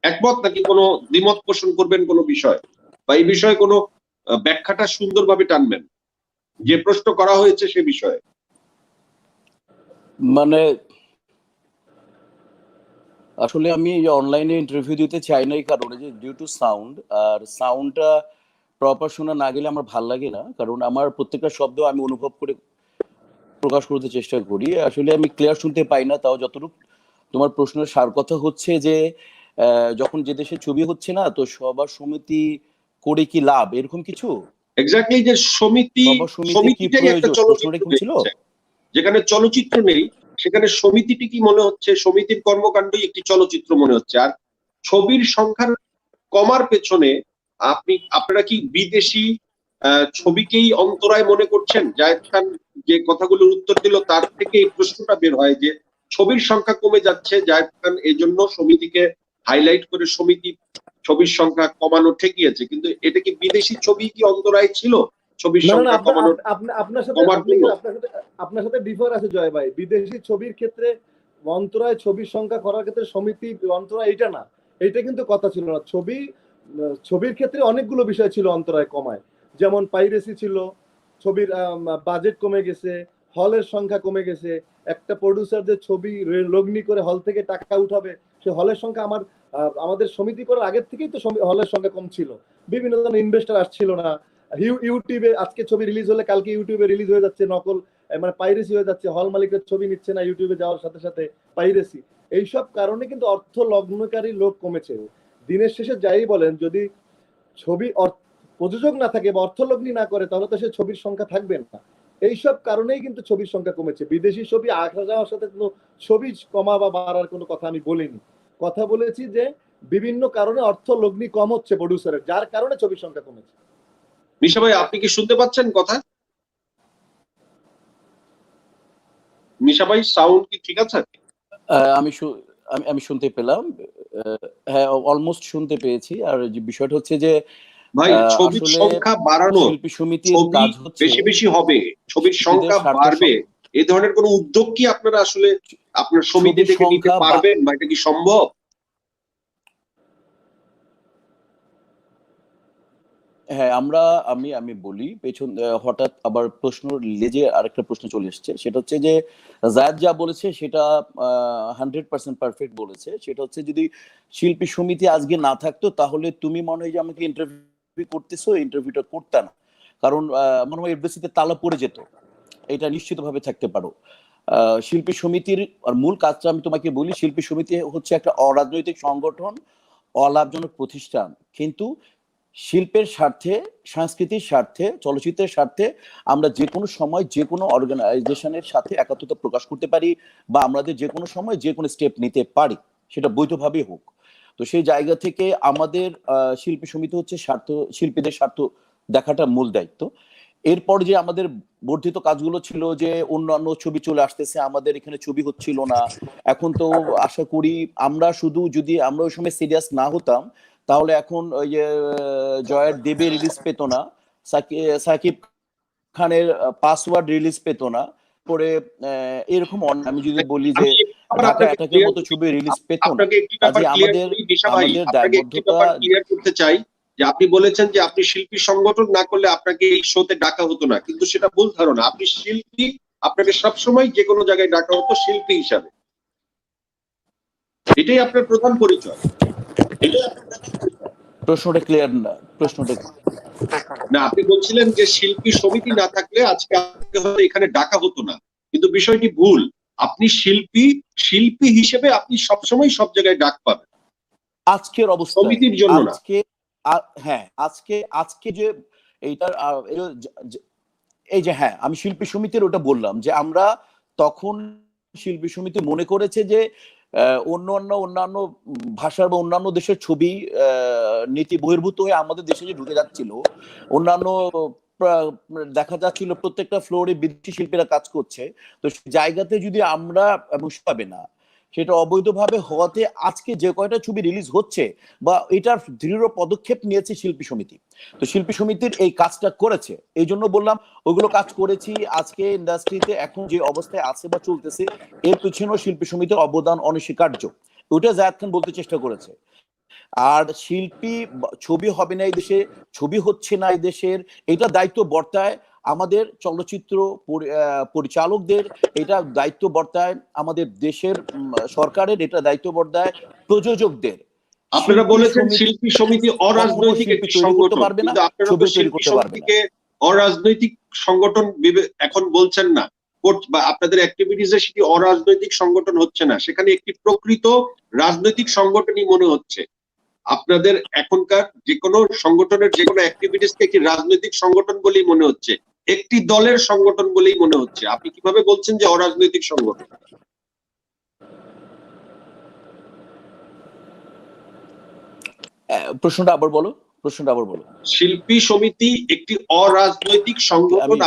একমত নাকি কোনো দ্বিমত পোষণ করবেন কোনো বিষয়, বা এই বিষয়ে কোনো ব্যাখ্যাটা সুন্দরভাবে টানবেন যে প্রশ্ন করা হয়েছে সে বিষয়ে? মানে আসলে আমি অনলাইনে ইন্টারভিউ দিতে চাই না এই কারণে যে ডিউ টু সাউন্ড, আর সাউন্ডটা প্রপার শোনা না গেলে আমার ভাল লাগে না, কারণ আমার প্রত্যেকটা শব্দ আমি অনুভব করে প্রকাশ করতে চেষ্টা করি। আসলে আমি ক্লিয়ার শুনতে পাই না, তাও যতটুকু তোমার প্রশ্নের সার কথা হচ্ছে যে যখন যে দেশে ছবি হচ্ছে না, তো সবার সমিতি করে কি লাভ, এরকম কিছু এক্স্যাক্টলি, যে সমিতিটাই একটা চলচ্চিত্র ছিল, যেখানে চলচ্চিত্র নেই সেখানে সমিতিটি কি মনে হচ্ছে, সমিতির কর্মকাণ্ডই একটি চলচ্চিত্র মনে হচ্ছে। আর ছবির সংখ্যার কমার পেছনে আপনারা কি বিদেশি ছবিকেই অন্তরায় মনে করছেন? জায়েদ খান যে কথাগুলোর উত্তর দিল তার থেকে এই প্রশ্নটা বের হয় যে ছবির সংখ্যা কমে যাচ্ছে, জায়েদ খান এই জন্য সমিতিকে হাইলাইট করে ছবির সংখ্যা কমানো ঠেকিয়েছে, কিন্তু এটা কি বিদেশি ছবি কি অন্তরায় ছিল ছবির সংখ্যা কমানোর? আপনার সাথে ডিফার আছে জয় ভাই। বিদেশি ছবির ক্ষেত্রে অন্তরায় ছবির সংখ্যা করার ক্ষেত্রে সমিতি অন্তরায় এটা না, এইটা কিন্তু কথা ছিল না। ছবির ক্ষেত্রে অনেকগুলো বিষয় ছিল অন্তরায় কমায়, যেমন পাইরেসি ছিল, ছবির বাজেট কমে গেছে, হলের সংখ্যা কমে গেছে। একটা প্রডিউসার যে ছবি লগ্নি করে হল থেকে টাকা উঠাবে, সে হলের সংখ্যা আমাদের সমিতি করার আগের থেকেই তো হলের সংখ্যা কম ছিল, বিভিন্ন ধরনের ইনভেস্টর আসছিল না। ইউটিউবে আজকে ছবি রিলিজ হলে কালকে ইউটিউবে রিলিজ হয়ে যাচ্ছে নকল, মানে পাইরেসি হয়ে যাচ্ছে, হল মালিকের ছবি নিচ্ছে না ইউটিউবে যাওয়ার সাথে সাথে পাইরেসি। এইসব কারণে কিন্তু অর্থ লগ্নকারী লোক কমেছে। দিনের শেষে যাই বলেন, যদি ছবি প্রযোজক না থাকে বা অর্থলগ্নি না করে, তাহলে তো সে ছবির সংখ্যা থাকবে না। এইসব কারণেই কিন্তু ছবির সংখ্যা কমেছে। বিদেশি ছবি আসা যাওয়ার সাথে কোনো ছবি কমা বা বাড়ার কোনো কথা আমি বলিনি। কথা বলেছি যে বিভিন্ন কারণে অর্থলগ্নি কম হচ্ছে প্রডিউসারের, যার কারণে ছবির সংখ্যা কমেছে। মিশা ভাই, আপনি কি শুনতে পাচ্ছেন কথা? মিশা ভাই, সাউন্ড কি ঠিক আছে? আমি শুনতে পেলাম, হ্যাঁ অলমোস্ট শুনতে পেয়েছি। আর যে বিষয়টা হচ্ছে যে ভাই, ছবির সংখ্যা বাড়ানো, শিল্পী সমিতির কাজ হচ্ছে বেশি বেশি হবে, ছবির সংখ্যা বাড়বে, এই ধরনের কোনো উদ্যোগ কি আপনারা আসলে আপনার সমিতি থেকে নিতে পারবেন, বা এটা কি সম্ভব? হ্যাঁ, আমি বলি পেছন হঠাৎ আবার প্রশ্ন লেজে আরেকটা প্রশ্ন চলে এসছে, সেটা হচ্ছে যে জায়েদ যা বলেছে সেটা 100% পারফেক্ট বলেছে। সেটা হচ্ছে যদি শিল্পী সমিতি আজকে না থাকতো, তাহলে তুমি মনে হয় যে আমাকে ইন্টারভিউ করতেছো, ইন্টারভিউটা করতে না, কারণ মনে হয় এফডিসিতে তালা পড়ে যেত, এটা নিশ্চিতভাবে থাকতে পারো। শিল্পী সমিতির আর মূল কাজটা আমি তোমাকে বলি, শিল্পী সমিতি হচ্ছে একটা অরাজনৈতিক সংগঠন, অলাভজনক প্রতিষ্ঠান, কিন্তু শিল্পের স্বার্থে, সংস্কৃতির স্বার্থে, চলচ্চিত্রের স্বার্থে আমরা যে কোনো সময় যে কোনো অর্গানাইজেশনের সাথে একাত্মতা প্রকাশ করতে পারি, বা আমাদের যে কোনো সময় যে কোনো স্টেপ নিতে পারি, সেটা বৈধভাবে হোক। তো সেই জায়গা থেকে আমাদের শিল্পী সমিতি হচ্ছে শিল্পীদের স্বার্থ দেখাটা মূল দায়িত্ব। এরপর যে আমাদের বর্ধিত কাজগুলো ছিল, যে অন্যান্য ছবি চলে আসতেছে, আমাদের এখানে ছবি হচ্ছিল না। এখন তো আশা করি আমরা শুধু যদি আমরা ওই সময় সিরিয়াস না হতাম, তাহলে এখন ওই যে জয়ের দেবে রিলিজ পেত না, সাকিব খানের পাসওয়ার্ড রিলিজ পেত না, পরে এরকম আমি যদি বলি যে ঢাকা অ্যাটাকের মতো ছবি রিলিজ পেত না। কাজে আমাদের দায়বদ্ধতা ক্লিয়ার করতে চাই যে আপনি বলেছেন যে আপনি শিল্পী সংগঠন না করলে আপনাকে এই শোতে ডাকা হতো না, কিন্তু সেটা ভুল ধারণা। আপনি শিল্পী, আপনাকে সবসময় যে কোনো জায়গায় ডাকা হতো শিল্পী হিসাবে, এটাই আপনার প্রধান পরিচয়। প্রশ্নটা ক্লিয়ার না, প্রশ্নটা না, আপনি বলছিলেন যে শিল্পী সমিতি না থাকলে আজকে এখানে ডাকা হতো না, কিন্তু বিষয়টি ভুল। আপনি শিল্পী হিসেবে আপনি সবসময় সব জায়গায় ডাক পাবেন, আজকের অবস্থা সমিতির জন্য না। হ্যাঁ, আজকে যে এইটার এই যে হ্যাঁ, আমি শিল্পী সমিতির ওটা বললাম যে আমরা তখন শিল্পী সমিতি মনে করেছে যে অন্যান্য ভাষার বা অন্যান্য দেশের ছবি নীতি বহির্ভূত হয়ে আমাদের দেশে যে ঢুকে যাচ্ছিল, অন্যান্য দেখা যাচ্ছিল প্রত্যেকটা ফ্লোরে বিদেশি শিল্পীরা কাজ করছে। তো সেই জায়গাতে যদি আমরা এবং পাবে না, সেটা অবৈধভাবে হওয়াতে আজকে যে কয়টা ছবি রিলিজ হচ্ছে বা এটার দৃঢ় পদক্ষেপ নিয়েছে শিল্পী সমিতি। তো শিল্পী সমিতির এই কাজটা করেছে, এই জন্য বললাম ওগুলো কাজ করেছি। আজকে ইন্ডাস্ট্রিতে এখন যে অবস্থায় আছে বা চলতেছে, এর পিছনেও শিল্পী সমিতির অবদান অনস্বীকার্য। ওইটা জায়েদ খান বলতে চেষ্টা করেছে। আর শিল্পী ছবি হবে না এই দেশে, ছবি হচ্ছে না এই দেশের, এটা দায়িত্ব বর্তায় আমাদের চলচ্চিত্র পরিচালকদের, এটা দায়িত্ব বর্তায় আমাদের দেশের সরকারের, এটা দায়িত্ব বর্তায় প্রযোজকদের। আপনারা বলেছেন শিল্পী সমিতি অরাজনৈতিক একটি সংগঠন, কিন্তু আপনারা তো শিল্পী সমিতিকে অরাজনৈতিক সংগঠন এখন বলছেন না, বা আপনাদের অ্যাক্টিভিটিসে সেটি অরাজনৈতিক সংগঠন হচ্ছে না, সেখানে একটি প্রকৃত রাজনৈতিক সংগঠনই মনে হচ্ছে। আপনাদের এখনকার যে কোনো সংগঠনের যে কোনো অ্যাক্টিভিটিসকে একটি রাজনৈতিক সংগঠন বলেই মনে হচ্ছে, একটি দলের সংগঠন বলেই মনে হচ্ছে। আপনি কিভাবে বলছেন যে অরাজনৈতিক সংগঠন? প্রশ্নটা আবার বলো। শিল্পী সমিতি একটি অরাজনৈতিক সংগঠন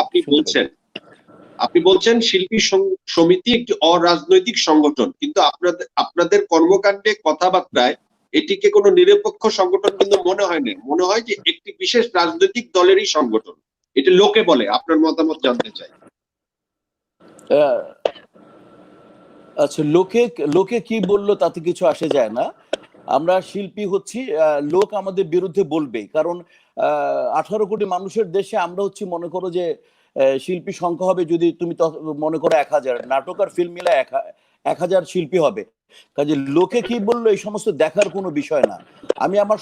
আপনি বলছেন শিল্পী সমিতি একটি অরাজনৈতিক সংগঠন, কিন্তু আপনাদের কর্মকাণ্ডে, কথাবার্তায় এটিকে কোনো নিরপেক্ষ সংগঠন কিন্তু মনে হয় না, মনে হয় যে একটি বিশেষ রাজনৈতিক দলেরই সংগঠন। এটা লোকে বলে, আপনার মতামত জানতে চাই। আচ্ছা, লোকে কি বললো তাতে কিছু আসে যায় না। আমরা শিল্পী হচ্ছি, লোক আমাদের বিরুদ্ধে বলবেই, কারণ 18 কোটি মানুষের দেশে আমরা হচ্ছি, মনে করো যে শিল্পী সংখ্যা হবে, যদি তুমি মনে করো 1000, নাটক আর ফিল্ম মিলে 1000 শিল্পী হবে। কাজে লোকে কি বললো এই সমস্ত দেখার কোনো বিষয় না। আমি আমার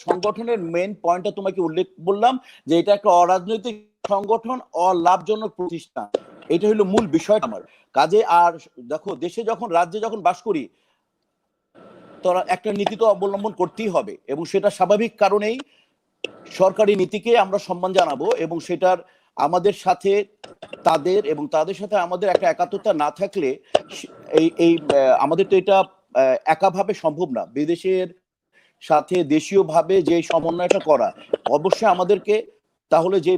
সংগঠনের মেইন পয়েন্টটা তোমাকে উল্লেখ বললাম, যে এটা একটা অরাজনৈতিক সংগঠন, অলাভজনক প্রতিষ্ঠান, এটা হলো মূল বিষয় আমার কাজে। আর দেখো, দেশে যখন, রাজ্যে যখন বাস করি, তোরা একটা নীতি তো অবলম্বন করতেই হবে, এবং সেটা স্বাভাবিক কারণেই সরকারি নীতিকে আমরা সম্মান জানাবো, এবং সেটার আমাদের সাথে তাদের সাথে আমাদের একটা একাত্মতা না থাকলে এই আমাদের তো এটা একাভাবে সম্ভব না। বিদেশের সাথে দেশীয় ভাবে যে সমন্বয়টা করা, অবশ্যই আমাদেরকে তাহলে যে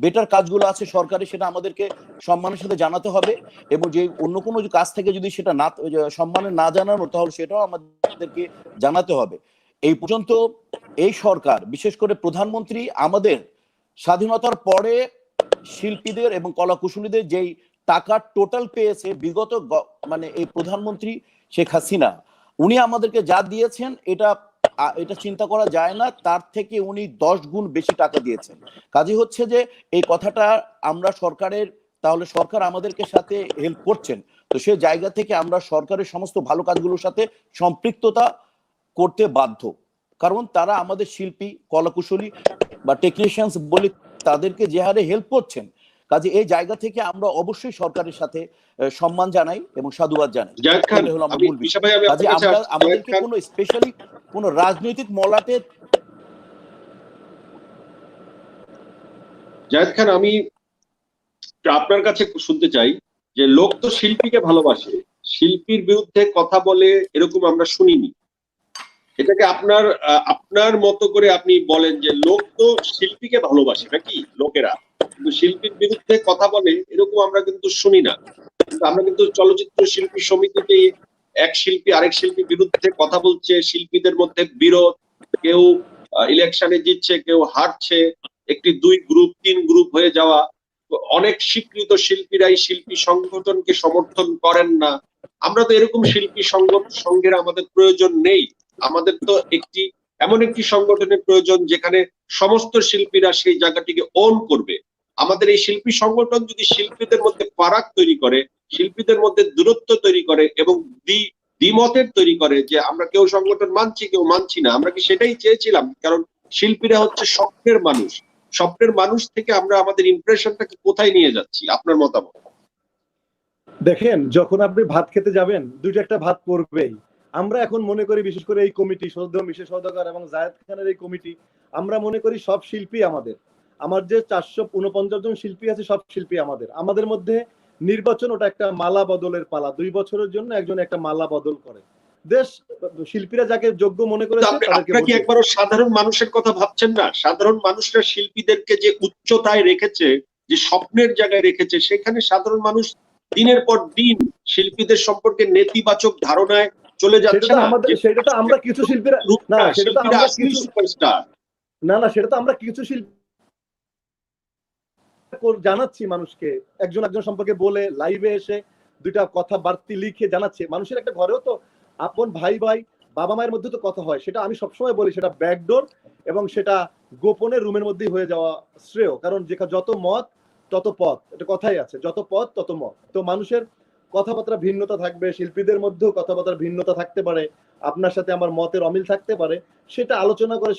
বেটার কাজগুলো আছে সরকারি, সেটা আমাদেরকে সম্মানের সাথে জানাতে হবে, এবং যে অন্য কোনো কাজ থেকে যদি সেটা না সম্মানে না জানানো, তাহলে সেটাও আমাদেরকে জানাতে হবে। এই পর্যন্ত এই সরকার, বিশেষ করে প্রধানমন্ত্রী, আমাদের স্বাধীনতার পরে শিল্পীদের এবং কলাকুশলীদের যেই টাকা টোটাল পেয়েছে বিগত, মানে এই প্রধানমন্ত্রী শেখ হাসিনা, উনি আমাদেরকে যা দিয়েছেন এটা চিন্তা করা যায় না, তার থেকে উনি 10 গুণ বেশি টাকা দিয়েছেন। কাজে হচ্ছে যে এই কথাটা আমরা সরকারের, তাহলে সরকার আমাদেরকে সাথে হেল্প করছেন, তো সেই জায়গা থেকে আমরা সরকারের সমস্ত ভালো কাজগুলোর সাথে সম্পৃক্ততা করতে বাধ্য, কারণ তারা আমাদের শিল্পী, কলাকুশলী বা টেকনিশিয়ানস বলে তাদেরকে যে হারে হেল্প করছেন। কাজে এই জায়গা থেকে আমরা অবশ্যই সরকারের সাথে সম্মান জানাই এবং সাধুবাদ জানাই। এটা হলো আমার মূল বিষয়। কাজে আমাদেরকে কোনো স্পেশালি কোনো রাজনৈতিক মলাটে। জায়েদ খান, আমি আপনার কাছে শুনতে চাই যে লোক তো শিল্পীকে ভালোবাসে, শিল্পীর বিরুদ্ধে কথা বলে এরকম আমরা শুনিনি, এটাকে আপনার মতো করে আপনি বলেন যে লোক তো শিল্পীকে ভালোবাসে নাকি লোকেরা, কিন্তু শিল্পীর বিরুদ্ধে কথা বলে এরকম আমরা কিন্তু শুনি না। কিন্তু আমরা কিন্তু চলচ্চিত্র শিল্পী সমিতিতে এক শিল্পী আরেক শিল্পীর বিরুদ্ধে কথা বলছে, শিল্পীদের মধ্যে বিরোধ, কেউ ইলেকশনে জিতছে, কেউ হারছে, একটি 2 গ্রুপ 3 গ্রুপ হয়ে যাওয়া। অনেক স্বীকৃত শিল্পীরাই শিল্পী সংগঠনকে সমর্থন করেন না। আমরা তো এরকম শিল্পী সংঘের আমাদের প্রয়োজন নেই। আমাদের তো এমন একটি সংগঠনের প্রয়োজন যেখানে সমস্ত শিল্পীরা সেই জায়গাটিকে ওন করবে। আমাদের এই শিল্পী সংগঠন যদি শিল্পীদের মধ্যে ফারাক তৈরি করে, শিল্পীদের মধ্যে দূরত্ব তৈরি করে এবং দ্বিমতের তৈরি করে যে আমরা কেউ সংগঠন মানছি কেউ মানছি না, আমরা কি সেটাই চেয়েছিলাম? কারণ শিল্পীরা হচ্ছে স্বপ্নের মানুষ। স্বপ্নের মানুষ থেকে আমরা আমাদের ইমপ্রেশনটাকে কোথায় নিয়ে যাচ্ছি? আপনার মতামত। দেখেন, যখন আপনি ভাত খেতে যাবেন দুইটা একটা ভাত পড়বেই। আমরা এখন মনে করি, বিশেষ করে এই কমিটি শ্রদ্ধেয় মিশা সওদাগর এবং জায়েদ খানের এই কমিটি, আমরা মনে করি সব শিল্পী আমাদের। আমার যে 449 জন শিল্পী আছে সব শিল্পী আমাদের মধ্যে নির্বাচন ওটা একটা মালা বদলের পালা। 2 বছরের জন্য একজন একটা মালা বদল করে। দেশ শিল্পীরা যাকে যোগ্য মনে করেছে আপনারা কি একবারও সাধারণ মানুষের কথা ভাবছেন না? সাধারণ মানুষরা শিল্পীদেরকে যে উচ্চতায় রেখেছে, যে স্বপ্নের জায়গায় রেখেছে, সেখানে সাধারণ মানুষ দিনের পর দিন শিল্পীদের সম্পর্কে নেতিবাচক ধারণায় চলে যাচ্ছে না। সেটা তো আমরা কিছু শিল্পীরা না, সেটা তো আমরা কিছু সুপারস্টার না, সেটা তো আমরা কিছু শিল্পী জানাচ্ছি মানুষকে, একজন সম্পর্কে বলে লাইভে এসে দুইটা কথা বার্তি লিখে জানাচ্ছে। মানুষের একটা ঘরেও তো আপন ভাই বাবা মায়ের মধ্যে তো কথা হয়, সেটা আমি সবসময় বলি সেটা ব্যাকডোর এবং সেটা গোপনে রুমের মধ্যেই হয়ে যাওয়া শ্রেয়। কারণ যত মত তত পথ, এটা কথাই আছে, যত পথ তত মত। তো মানুষের কথাবার্তা ভিন্নতা থাকবে, শিল্পীদের মধ্যেও কথাবার্তার ভিন্নতা থাকতে পারে, আপনার সাথে আমার মতের অমিল থাকতে পারে, সেটা আলোচনা করে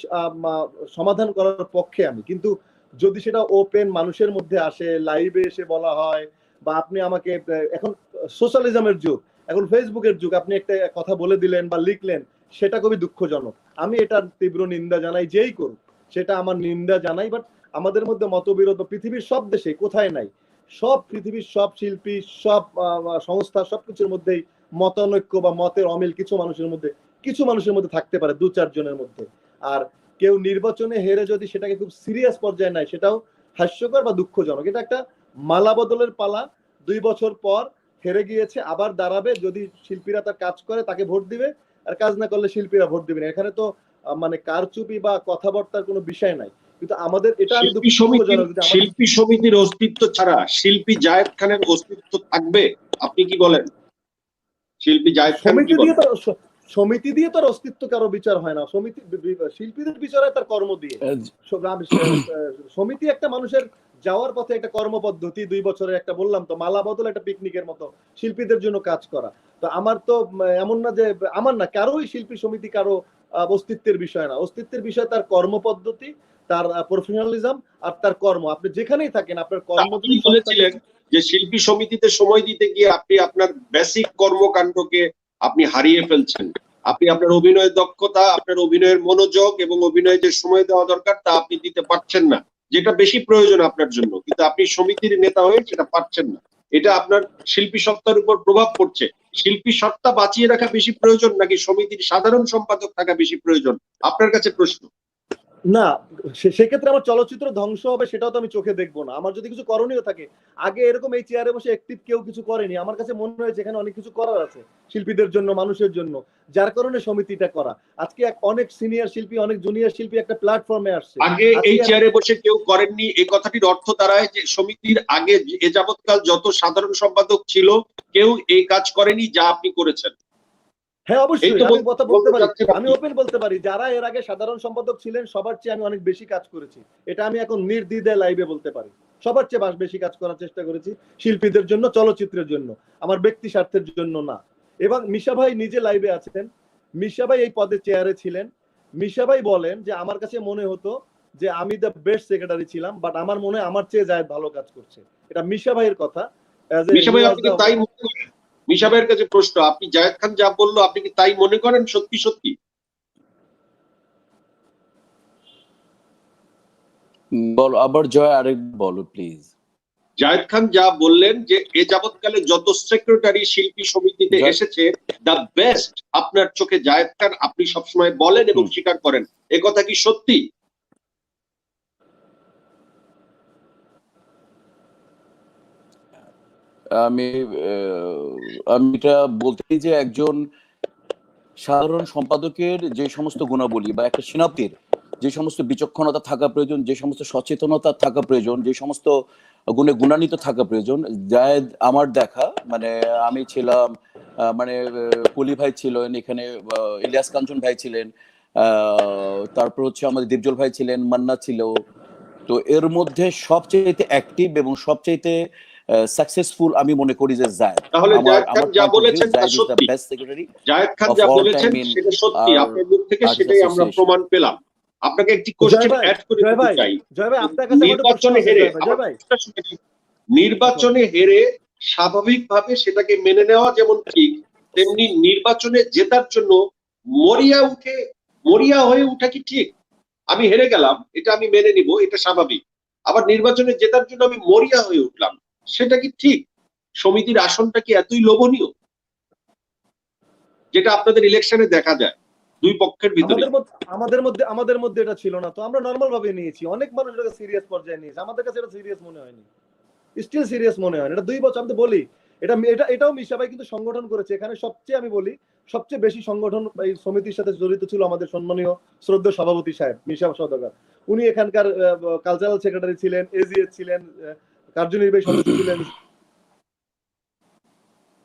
সমাধান করার পক্ষে আমি। কিন্তু যদি সেটা ওপেন মানুষের মধ্যে আসে, লাইভে এসে বলা হয়, বা আপনি আমাকে, এখন সোশ্যালিজমের যুগ, এখন ফেসবুকের যুগ, আপনি একটা কথা বলে দিলেন বা লিখলেন, সেটা খুবই দুঃখজনক। আমি এটার তীব্র নিন্দা জানাই, যেই করুক সেটা আমার নিন্দা জানাই। বাট আমাদের মধ্যে মতবিরোধ পৃথিবীর সব দেশে কোথায় নাই, সব পৃথিবীর সব শিল্পী, সব সংস্থা, সবকিছুর মধ্যেই মতানৈক্য বা মতের অমিল কিছু মানুষের মধ্যে থাকতে পারে, 2-4 জনের মধ্যে। আর কেউ নির্বাচনে হেরে যদি সেটাকে খুব সিরিয়াস পর্যায়ে নেয়, সেটাও হাস্যকর বা দুঃখজনক। এটা একটা মালা বদলের পালা। 2 বছর পর হেরে গিয়েছে, আবার দাঁড়াবে। যদি শিল্পীরা তার কাজ করে তাকে ভোট দিবে, আর কাজ না করলে শিল্পীরা ভোট দিবে না। এখানে তো মানে কারচুপি বা কথাবার্তার কোনো বিষয় নাই। কিন্তু আমাদের এটা আমি শিল্পী সমিতির অস্তিত্ব ছাড়া শিল্পী জায়েদ খানের অস্তিত্ব থাকবে? আপনি কি বলেন? শিল্পী জায়েদ খান কি বলেন? সমিতি দিয়ে তার অস্তিত্ব কারো বিচার হয় না। সমিতি শিল্পীদের বিচার হয় তার কর্ম দিয়ে। সমিতি একটা মানুষের যাওয়ার পথে একটা কর্মপদ্ধতি, 2 বছরের একটা, বললাম তো, মালা বদল একটা পিকনিকের মতো শিল্পীদের জন্য কাজ করা। তো আমার তো এমন না যে আমার না, কারোই শিল্পী সমিতি কারো অস্তিত্বের বিষয় না। অস্তিত্বের বিষয় তার কর্মপদ্ধতি, তার প্রফেশনালিজম আর তার কর্ম। আপনি যেখানেই থাকেন আপনার কর্ম। আপনি বলেছিলেন যে শিল্পী সমিতিতে সময় দিতে গিয়ে আপনি আপনার বেসিক কর্মকাণ্ডকে আপনি হারিয়ে ফেলছেন। আপনি আপনার অভিনয়ের দক্ষতা, আপনার অভিনয়ের মনোযোগ এবং অভিনয়ে যে সময় দেওয়া দরকার তা আপনি দিতে পারছেন না, যেটা বেশি প্রয়োজন আপনার জন্য, কিন্তু আপনি সমিতির নেতা হয়ে সেটা পারছেন না। এটা আপনার শিল্পী সত্তার উপর প্রভাব পড়ছে। শিল্পী সত্তা বাঁচিয়ে রাখা বেশি প্রয়োজন নাকি সমিতির সাধারণ সম্পাদক থাকা বেশি প্রয়োজন? আপনার কাছে প্রশ্ন। না, সেক্ষেত্রে আমার চলচ্চিত্র ধ্বংস হবে সেটাও তো আমি চোখে দেখবো না। আমার যদি কিছু করণীয় থাকে, আগে এরকম এই চেয়ারে বসে অ্যাক্টিভ কেউ কিছু করেনি। আমার কাছে মনে হয়েছে এখানে অনেক কিছু করার আছে শিল্পীদের জন্য, মানুষের জন্য, যার কারণে সমিতিটা করা। আজকে অনেক সিনিয়র শিল্পী, অনেক জুনিয়র শিল্পী একটা প্ল্যাটফর্মে আসছে। আগে এই চেয়ারে বসে কেউ করেননি, এই কথাটির অর্থ দাঁড়ায় যে সমিতির আগে এ যাবৎকাল যত সাধারণ সম্পাদক ছিল কেউ এই কাজ করেনি যা আপনি করেছেন। হ্যাঁ, অবশ্যই আমি কথা বলতে পারি, আমি ওপেন বলতে পারি, যারা এর আগে সাধারণ সম্পাদক ছিলেন সবার চেয়ে আমি অনেক বেশি কাজ করেছি। এটা আমি এখন নির্দ্বিধায় লাইভে বলতে পারি। সবার চেয়ে বেশি কাজ করার চেষ্টা করেছি শিল্পীদের জন্য, চলচ্চিত্রের জন্য, আমার ব্যক্তি স্বার্থের জন্য না। এবং মিশা ভাই নিজে লাইভে আছেন, মিশা ভাই এই পদে চেয়ারে ছিলেন। মিশা ভাই বলেন যে আমার কাছে মনে হতো যে আমি দ্য বেস্ট সেক্রেটারি ছিলাম, বাট আমার মনে হয় আমার চেয়ে জায়েদ ভালো কাজ করছে। এটা মিশা ভাইয়ের কথা। মিশা ভাই আপনি কি তাই মনে করেন? মিশা ভাইয়ের কাছে প্রশ্ন, আপনি জায়েদ খান যা বললো আপনি কি তাই মনে করেন সত্যি সত্যি? বলো আবার জয়, আরেক বলো প্লিজ। জায়েদ খান যা বললেন যে এ যাবৎকালে যত সেক্রেটারি শিল্পী সমিতিতে এসেছে, দ্য বেস্ট আপনার চোখে জায়েদ খান আপনি সবসময় বলেন এবং স্বীকার করেন, এ কথা কি সত্যি? আমি আমি এটা বলতে চাই যে একজন সাধারণ সম্পাদকের যে সমস্ত গুণাবলী বা একটা সেনাপতির যে সমস্ত বিচক্ষণতা থাকা প্রয়োজন, যে সমস্ত সচেতনতা থাকা প্রয়োজন, যে সমস্ত গুণে গুণান্বিত থাকা প্রয়োজন, জায়েদ আমার দেখা, মানে আমি ছিলাম, মানে কলি ভাই ছিলেন এখানে, ইলিয়াস কাঞ্চন ভাই ছিলেন, তারপর হচ্ছে আমাদের দীপজল ভাই ছিলেন, মান্না ছিল। তো এর মধ্যে সবচেয়ে অ্যাক্টিভ এবং সবচেয়ে সাকসেসফুল আমি মনে করি যে জায়েদ। তাহলে জায়েদ খান যা point of view, বলেছেন তা জায়েদ is the সত্যি। best secretary Zayed Khan of যা all বলেছেন time in সেটা সত্যি, our আপনার মুখ থেকে artist সেটাই আমরা association. প্রমাণ পেলাম। আপনাকে একটি কোশ্চেন অ্যাড করে দিতে চাই। জয় ভাই আপনার কাছে আমার একটা প্রশ্ন নির্বাচনে আছে, হেরে, জয় ভাই, আমার জয় ভাই। কথাটা শুনে নিন। নির্বাচনে হেরে স্বাভাবিকভাবে সেটাকে মেনে নেওয়া যেমন ঠিক, তেমনি নির্বাচনে জেতার জন্য মরিয়া হয়ে উঠা কি ঠিক? আমি হেরে গেলাম, এটা আমি মেনে নিব, এটা স্বাভাবিক। আবার নির্বাচনে জেতার জন্য আমি মরিয়া হয়ে উঠলাম, সেটা কি ঠিক? সমিতির আসনটা কি এতই লোভনীয়, যেটা আপনাদের ইলেকশনে দেখা যায় দুই পক্ষের ভিতরে? আমাদের মধ্যে এটা ছিল না, তো আমরা নরমাল ভাবে নিয়েছি। অনেক মানুষ এটাকে সিরিয়াস পর্যায়ে নিয়েছে, আমাদের কাছে এটা সিরিয়াস মনে হয়নি, স্টিল সিরিয়াস মনে হয়। এটা 2 বছর, আমি তো বলি এটাও মিশা ভাই কিন্তু সংগঠন করেছে। এখানে সবচেয়ে আমি বলি সবচেয়ে বেশি সংগঠন এই সমিতির সাথে জড়িত ছিল আমাদের সম্মানীয় শ্রদ্ধেয় সভাপতি সাহেব মিশা সওদাগর। উনি এখানকার কালচারাল সেক্রেটারি ছিলেন, এজিএস ছিলেন, কার্যনির্বাহী সদস্য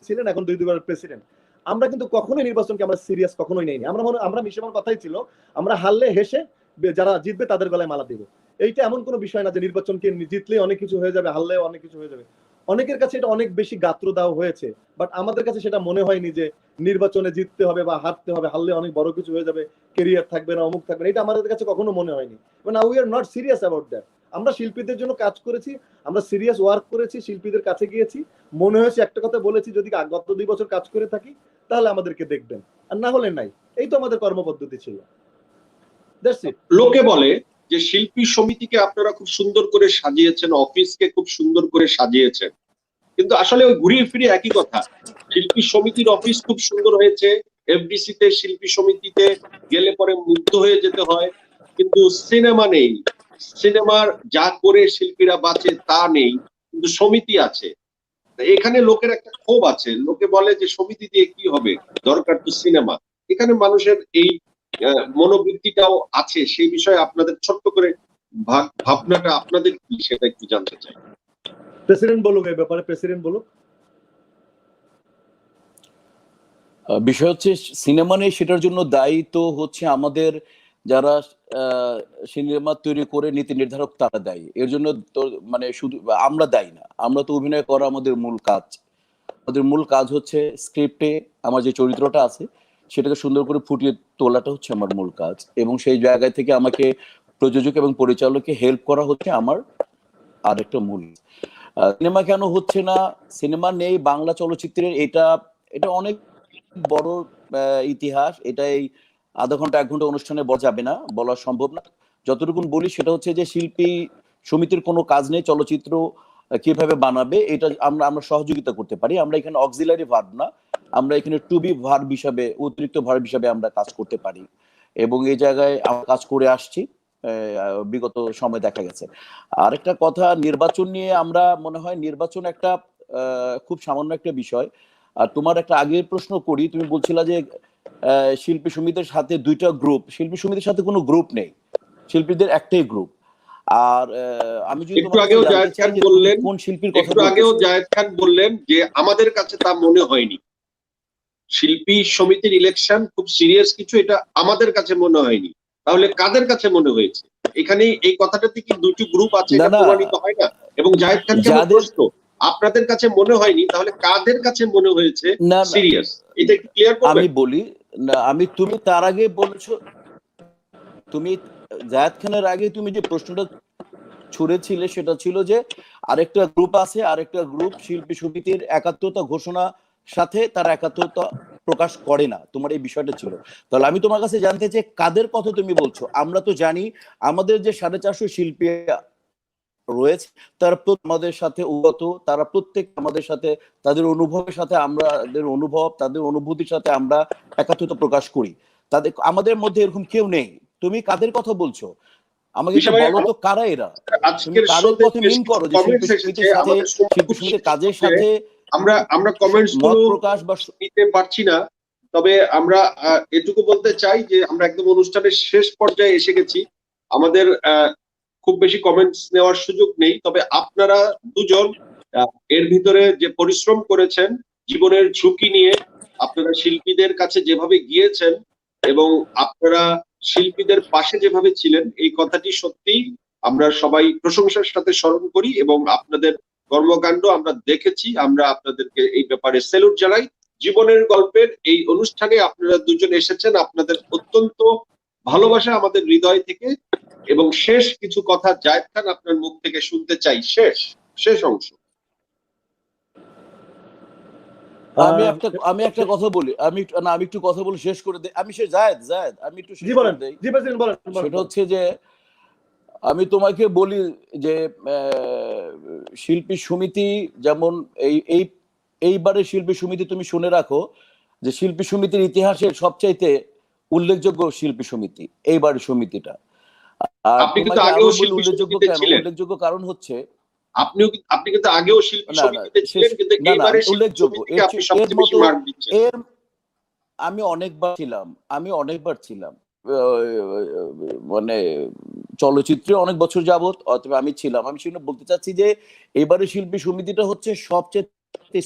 ছিলেন, এখন 2 বার প্রেসিডেন্ট। আমরা কিন্তু কখনোই নির্বাচনকে আমরা সিরিয়াস কখনোই নেইনি। আমরা মিশামার কথাই ছিল আমরা হারলে হেসে যারা জিতবে তাদের গলায় মালা দিব। এইটা এমন কোনো বিষয় না যে নির্বাচনকে জিতলে অনেক কিছু হয়ে যাবে, হারলে অনেক কিছু হয়ে যাবে। অনেকের কাছে এটা অনেক বেশি গাত্র দেওয়া হয়েছে, বাট আমাদের কাছে সেটা মনে হয়নি যে নির্বাচনে জিততে হবে বা হারতে হবে, হারলে অনেক বড় কিছু হয়ে যাবে, কেরিয়ার থাকবে না, অমুক থাকবে না, এটা আমাদের কাছে কখনো মনে হয়নি। মানে we are not serious about that. আমরা শিল্পীদের জন্য কাজ করেছি, আমরা সিরিয়াস ওয়ার্ক করেছি, শিল্পীদের কাছে গিয়েছি, মনে হয়েছে একটা কথা বলেছি, যদি গত 2 বছর কাজ করে থাকি তাহলে আমাদেরকে দেখবেন, আর না হলে নাই। এই তো আমাদের কর্মপদ্ধতি ছিল। লোকে বলে যে শিল্পী সমিতিকে আপনারা খুব সুন্দর করে সাজিয়েছেন, অফিসকে খুব সুন্দর করে সাজিয়েছেন, কিন্তু আসলে ওই ঘুরিয়ে ফিরে একই কথা। শিল্পী সমিতির অফিস খুব সুন্দর হয়েছে, এফডিসি তে শিল্পী সমিতিতে গেলে পরে মুগ্ধ হয়ে যেতে হয়, কিন্তু সিনেমা নেই, সিনেমার যা করে শিল্পীরা বাঁচে তা নেই, কিন্তু সমিতি আছে। এখানে লোকের একটা ক্ষোভ আছে, লোকে বলে যে সমিতি দিয়ে কি হবে, দরকার তো সিনেমা। এখানে মানুষের এই মনোবৃত্তিটাও আছে, সেই বিষয়ে আপনাদের ছোট্ট করে ভাবনাটা আপনাদের কি, সেটা একটু জানতে চাই। প্রেসিডেন্ট বলুক এই ব্যাপারে, প্রেসিডেন্ট বলুক। বিষয় হচ্ছে সিনেমা নেই, সেটার জন্য দায়ী তো হচ্ছে আমাদের যারা সিনেমা তৈরি করে নীতি নির্ধারক, তারা দায়ী। এর জন্য তো মানে শুধু আমরা দায়ী না, আমরা তো অভিনয় করা আমাদের মূল কাজ। আমাদের মূল কাজ হচ্ছে স্ক্রিপ্টে আমার যে চরিত্রটা আছে সেটাকে সুন্দর করে ফুটিয়ে তোলাটা হচ্ছে আমার মূল কাজ, এবং সেই জায়গায় থেকে আমাকে প্রযোজক এবং পরিচালককে হেল্প করা হচ্ছে আমার আরেকটা মূল। সিনেমা কেন হচ্ছে না, সিনেমা নেই বাংলা চলচ্চিত্রের, এটা এটা অনেক বড় ইতিহাস। এটা এই আধা ঘন্টা 1 ঘন্টা অনুষ্ঠানে বলা যাবে না, বলা সম্ভব না। যতটুকু বলি সেটা হচ্ছে যে শিল্পী সমিতির কোনো কাজ নেই চলচ্চিত্র কিভাবে বানাবে, এটা আমরা সহযোগিতা করতে পারি। আমরা এখানে অক্সিলারি ভার্ব না, আমরা এখানে টু বি ভার্ব হিসাবে, অতিরিক্ত ভার্ব হিসাবে আমরা কাজ করতে পারি, এবং এই জায়গায় আমরা কাজ করে আসছি বিগত সময় দেখা গেছে। আরেকটা কথা, নির্বাচন নিয়ে আমরা মনে হয় নির্বাচন একটা খুব সামান্য একটা বিষয়। আর তোমার একটা আগের প্রশ্ন করি, তুমি বলছিলা যে শিল্পী সমিতির সাথে 2টা গ্রুপ, শিল্পী সমিতির সাথে কোনো গ্রুপ নেই, শিল্পীদের একটাই গ্রুপ। আর আমি যদি একটু আগেও জায়েদ খান বললেন, কোন শিল্পীর কথা একটু আগেও জায়েদ খান বললেন যে আমাদের কাছে তা মনে হয়নি, শিল্পী সমিতির ইলেকশন খুব সিরিয়াস কিছু, এটা আমাদের কাছে মনে হয়নি। তাহলে কাদের কাছে মনে হয়েছে? এখানে এই কথাটাতে কি 2টি গ্রুপ আছে, এটা প্রমাণিত হয় না? এবং জায়েদ খানকে আমার প্রশ্ন, আপনাদের কাছে মনে হয়নি, তাহলে কাদের কাছে মনে হয়েছে সিরিয়াস? এটা একটু ক্লিয়ার করবেন। আমি বলি না, তুমি তার আগে বলেছো, তুমি জায়েদ খানের আগে তুমি যে প্রশ্নটা ছুড়েছিলে সেটা ছিল যে আরেকটা গ্রুপ আছে, আরেকটা গ্রুপ শিল্পী সমিতির একাত্মতা ঘোষণা সাথে তার একাত্মতা প্রকাশ করে না, তোমার এই বিষয়টা ছিল। তাহলে আমি তোমার কাছে জানতে চাই কাদের কথা তুমি বলছো। আমরা তো জানি আমাদের যে 450 শিল্পী রয়েছে তারা আমাদের সাথে উগত, তারা প্রত্যেক আমাদের সাথে তাদের অনুভবের সাথে আমাদের অনুভব, তাদের অনুভূতির সাথে আমরা একাত্মতা প্রকাশ করি। তাদের আমাদের মধ্যে এরকম কেউ নেই। তুমি কাদের কথা বলছো? আমাকে একটু বলো তো কারা এরা? তুমি আজকের কাদের শোতে কথা মিন করো যে শিল্পী সমিতির সাথে শিল্পী সমিতির কাজের সাথে আমরা কমেন্টস মত গুলো প্রকাশ বা নিতে পারছি না। তবে আমরা এটুকু বলতে চাই যে আমরা একদম অনুষ্ঠানের শেষ পর্যায়ে এসে গেছি। আমাদের খুব বেশি কমেন্টস নেওয়ার সুযোগ নেই। তবে আপনারা দুজন এর ভিতরে যে পরিশ্রম করেছেন, জীবনের ঝুঁকি নিয়ে আপনারা শিল্পীদের কাছে যেভাবে গিয়েছেন এবং আপনারা শিল্পীদের পাশে যেভাবে ছিলেন, এই কথাটি সত্যি আমরা সবাই প্রশংসার সাথে স্মরণ করি এবং আপনাদের কর্মকাণ্ড আমরা দেখেছি। আমরা আপনাদেরকে এই ব্যাপারে স্যালুট জানাই। জীবনের গল্পের এই অনুষ্ঠানে আপনারা দুজন এসেছেন, আপনাদের অত্যন্ত ভালোবাসা আমাদের হৃদয় থেকে। এবং শেষ কিছু কথা জায়েদ খান আপনার মুখ থেকে শুনতে চাই, শেষ অংশ। আমি একটা কথা বলি, আমি একটু কথা বলে শেষ করে দেই। আমি জায়েদ আমি একটু শেষ করে দেই। সেটা হচ্ছে যে আমি তোমাকে বলি যে শিল্পী সমিতি যেমন এইবারে শিল্পী সমিতি তুমি শুনে রাখো যে শিল্পী সমিতির ইতিহাসের সবচাইতে উল্লেখযোগ্য শিল্পী সমিতি এইবারের সমিতিটা। আর আপনি কিন্তু আগেও শিল্পী সমিতিতে ছিলেন। উল্লেখযোগ্য কারণ হচ্ছে আপনি কিন্তু আগেও শিল্পী সমিতিতে ছিলেন, কিন্তু এইবারে উল্লেখযোগ্য আপনি সবচেয়ে বেশি মার্ক দিচ্ছেন। আমি অনেকবার ছিলাম মানে চলচ্চিত্রে অনেক বছর যাবত, অথবা আমি সেটা বলতে চাচ্ছি যে এবারে শিল্পী সমিতিটা হচ্ছে সবচেয়ে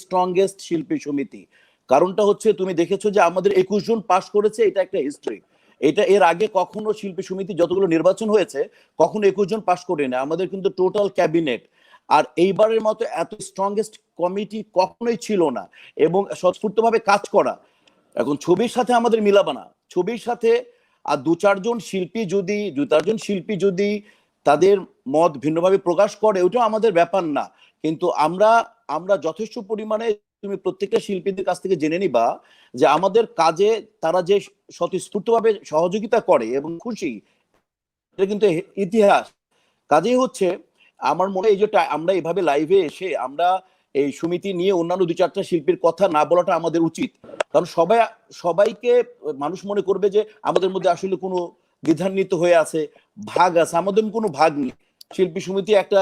স্ট্রংগেস্ট শিল্পী সমিতি। কারণটা হচ্ছে তুমি দেখেছো যে আমাদের 21 জন পাস করেছে, এটা একটা হিস্ট্রি। এটা এর আগে কখনো শিল্পী সমিতি যতগুলো নির্বাচন হয়েছে কখনো 21 জন পাস করে না, আমাদের কিন্তু টোটাল ক্যাবিনেট। আর এইবারের মতো এত স্ট্রংগেস্ট কমিটি কখনোই ছিল না, এবং স্বতঃস্ফূর্তভাবে কাজ করা। এখন ছবির সাথে আমাদের মিলাবা না, ছবির সাথে আর দু চারজন শিল্পী যদি তাদের মত ভিন্নভাবে প্রকাশ করে, ওটা আমাদের ব্যাপার না। কিন্তু আমরা যথেষ্ট পরিমাণে, তুমি প্রত্যেকটা শিল্পীদের কাছ থেকে জেনে নিবা যে আমাদের কাজে তারা যে স্বতঃস্ফূর্তভাবে সহযোগিতা করে এবং খুশি, এটা কিন্তু ইতিহাস। কাজেই হচ্ছে আমার মনে হয় এই যে আমরা এভাবে লাইভে এসে আমরা এই সমিতি নিয়ে অন্যান্য দু চারটা শিল্পীর কথা না বলাটা আমাদের উচিত। কারণ সবাইকে মানুষ মনে করবে যে আমাদের মধ্যে আসলে কোনো দ্বিধান্বিত হয়ে আছে, ভাগ আছে। আমাদের কোনো ভাগ নেই। শিল্পী সমিতি একটা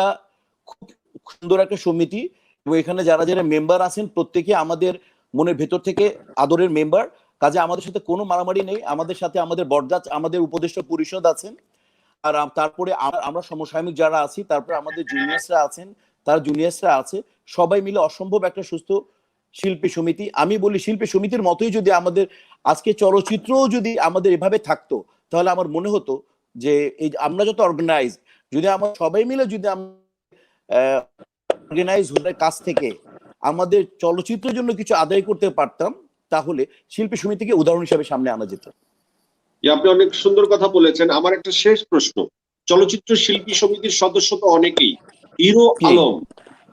খুব সুন্দর একটা সমিতি, এবং এখানে যারা যারা মেম্বার আছেন প্রত্যেকে আমাদের মনের ভেতর থেকে আদরের মেম্বার। কাজে আমাদের সাথে কোনো মারামারি নেই। আমাদের সাথে আমাদের বরদাত, আমাদের উপদেষ্টা পরিষদ আছেন, আর তারপরে আমরা সমসাময়িক যারা আছি, তারপরে আমাদের জুনিয়র্সরা আছেন, তার জুনিয়র্সরা আছে, সবাই মিলে অসম্ভব একটা সুস্থ শিল্পী সমিতি। আমি বলি শিল্পী সমিতির মতোই যদি আমাদের আজকে চলচ্চিত্রও যদি আমাদের এভাবে থাকতো, তাহলে আমার মনে হতো যে এই আমরা যত অর্গানাইজ, যদি আমরা সবাই মিলে যদি অর্গানাইজ হয়ে কাছ থেকে আমাদের চলচ্চিত্রের জন্য কিছু আদায় করতে পারতাম, তাহলে শিল্পী সমিতিকে উদাহরণ হিসেবে সামনে আনা যেত। আপনি অনেক সুন্দর কথা বলেছেন। আমার একটা শেষ প্রশ্ন, চলচ্চিত্র শিল্পী সমিতির সদস্য তো অনেকেই,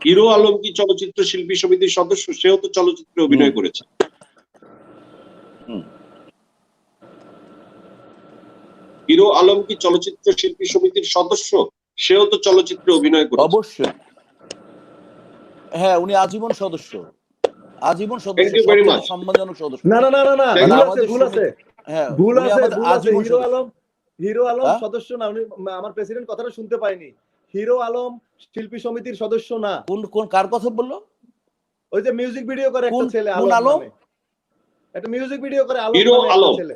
হিরো আলম কি চলচ্চিত্র শিল্পী সমিতির সদস্য? সেও তো চলচ্চিত্রে অভিনয় করেছে। হিরো আলম কি চলচ্চিত্র শিল্পী সমিতির সদস্য? সেও তো চলচ্চিত্রে অভিনয় করেছে। অবশ্যই, হ্যাঁ, উনি আজীবন সদস্য, সম্মানজনক সদস্য। না, ভুল আছে। হ্যাঁ, ভুল আছে। হিরো আলম সদস্য না। উনি, আমার প্রেসিডেন্ট কথাটা শুনতে পাইনি। হিরো আলম শিল্পী সমিতির সদস্য না। কোন কার কথা বললো? ওই যে মিউজিক ভিডিও করে একটা ছেলে, আলম নামে একটা মিউজিক ভিডিও করে, আলম ছেলে।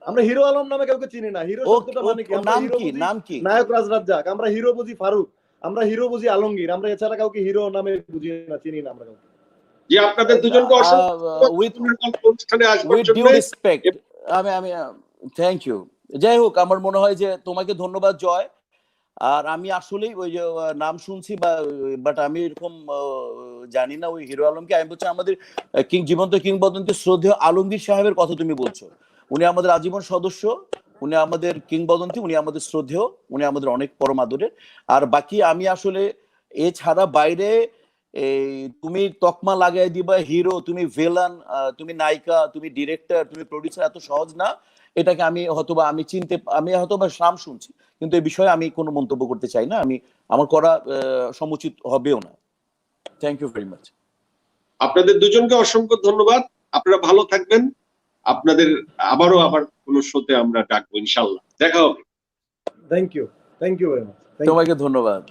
আমরা হিরো আলম নামে কাউকে চিনি না। হিরো শব্দটা মানে কি? নাম কি? নায়ক রাজরাজ্জাক। আমরা হিরো বুঝি ফারুক, আমরা হিরো বুঝি আলমগীর। আমরা এছাড়া কাউকে হিরো নামে বুঝি না, চিনি না আমরা কাউকে। যে আপনাদের দুজনকে আমি থ্যাংক ইউ। যাই হোক, আমার মনে হয় যে তোমাকে ধন্যবাদ জয়। আর আমি আসলেই ওই যে নাম শুনছি, বাট আমি এরকম জানি না ওই হিরো আলমকে। আমি বলছি আমাদের জীবন্ত কিংবদন্তি শ্রদ্ধেয় আলমগীর সাহেবের কথা তুমি বলছো। উনি আমাদের আজীবন সদস্য, উনি আমাদের কিংবদন্তি, উনি আমাদের শ্রদ্ধেয়, উনি আমাদের অনেক পরম আদরের। আর বাকি আমি আসলে এছাড়া বাইরে এই তুমি তকমা লাগাই দিবা হিরো, তুমি ভিলান, তুমি নায়িকা, তুমি ডিরেক্টর, তুমি প্রডিউসার, এত সহজ না। এটাকে আমি হয়তোবা আমি হয়তোবা নাম শুনছি, কিন্তু এই বিষয়ে আমি কোনো মন্তব্য করতে চাই না। আমার করা সমুচিত হবেও না। Thank you very much. আপনাদের দুজনকে অসংখ্য ধন্যবাদ। আপনারা ভালো থাকবেন। আপনাদের আবার কোনো শোতে আমরা ডাকবো, ইনশাল্লাহ দেখা হবে। Thank you very much. তোমাকে ধন্যবাদ।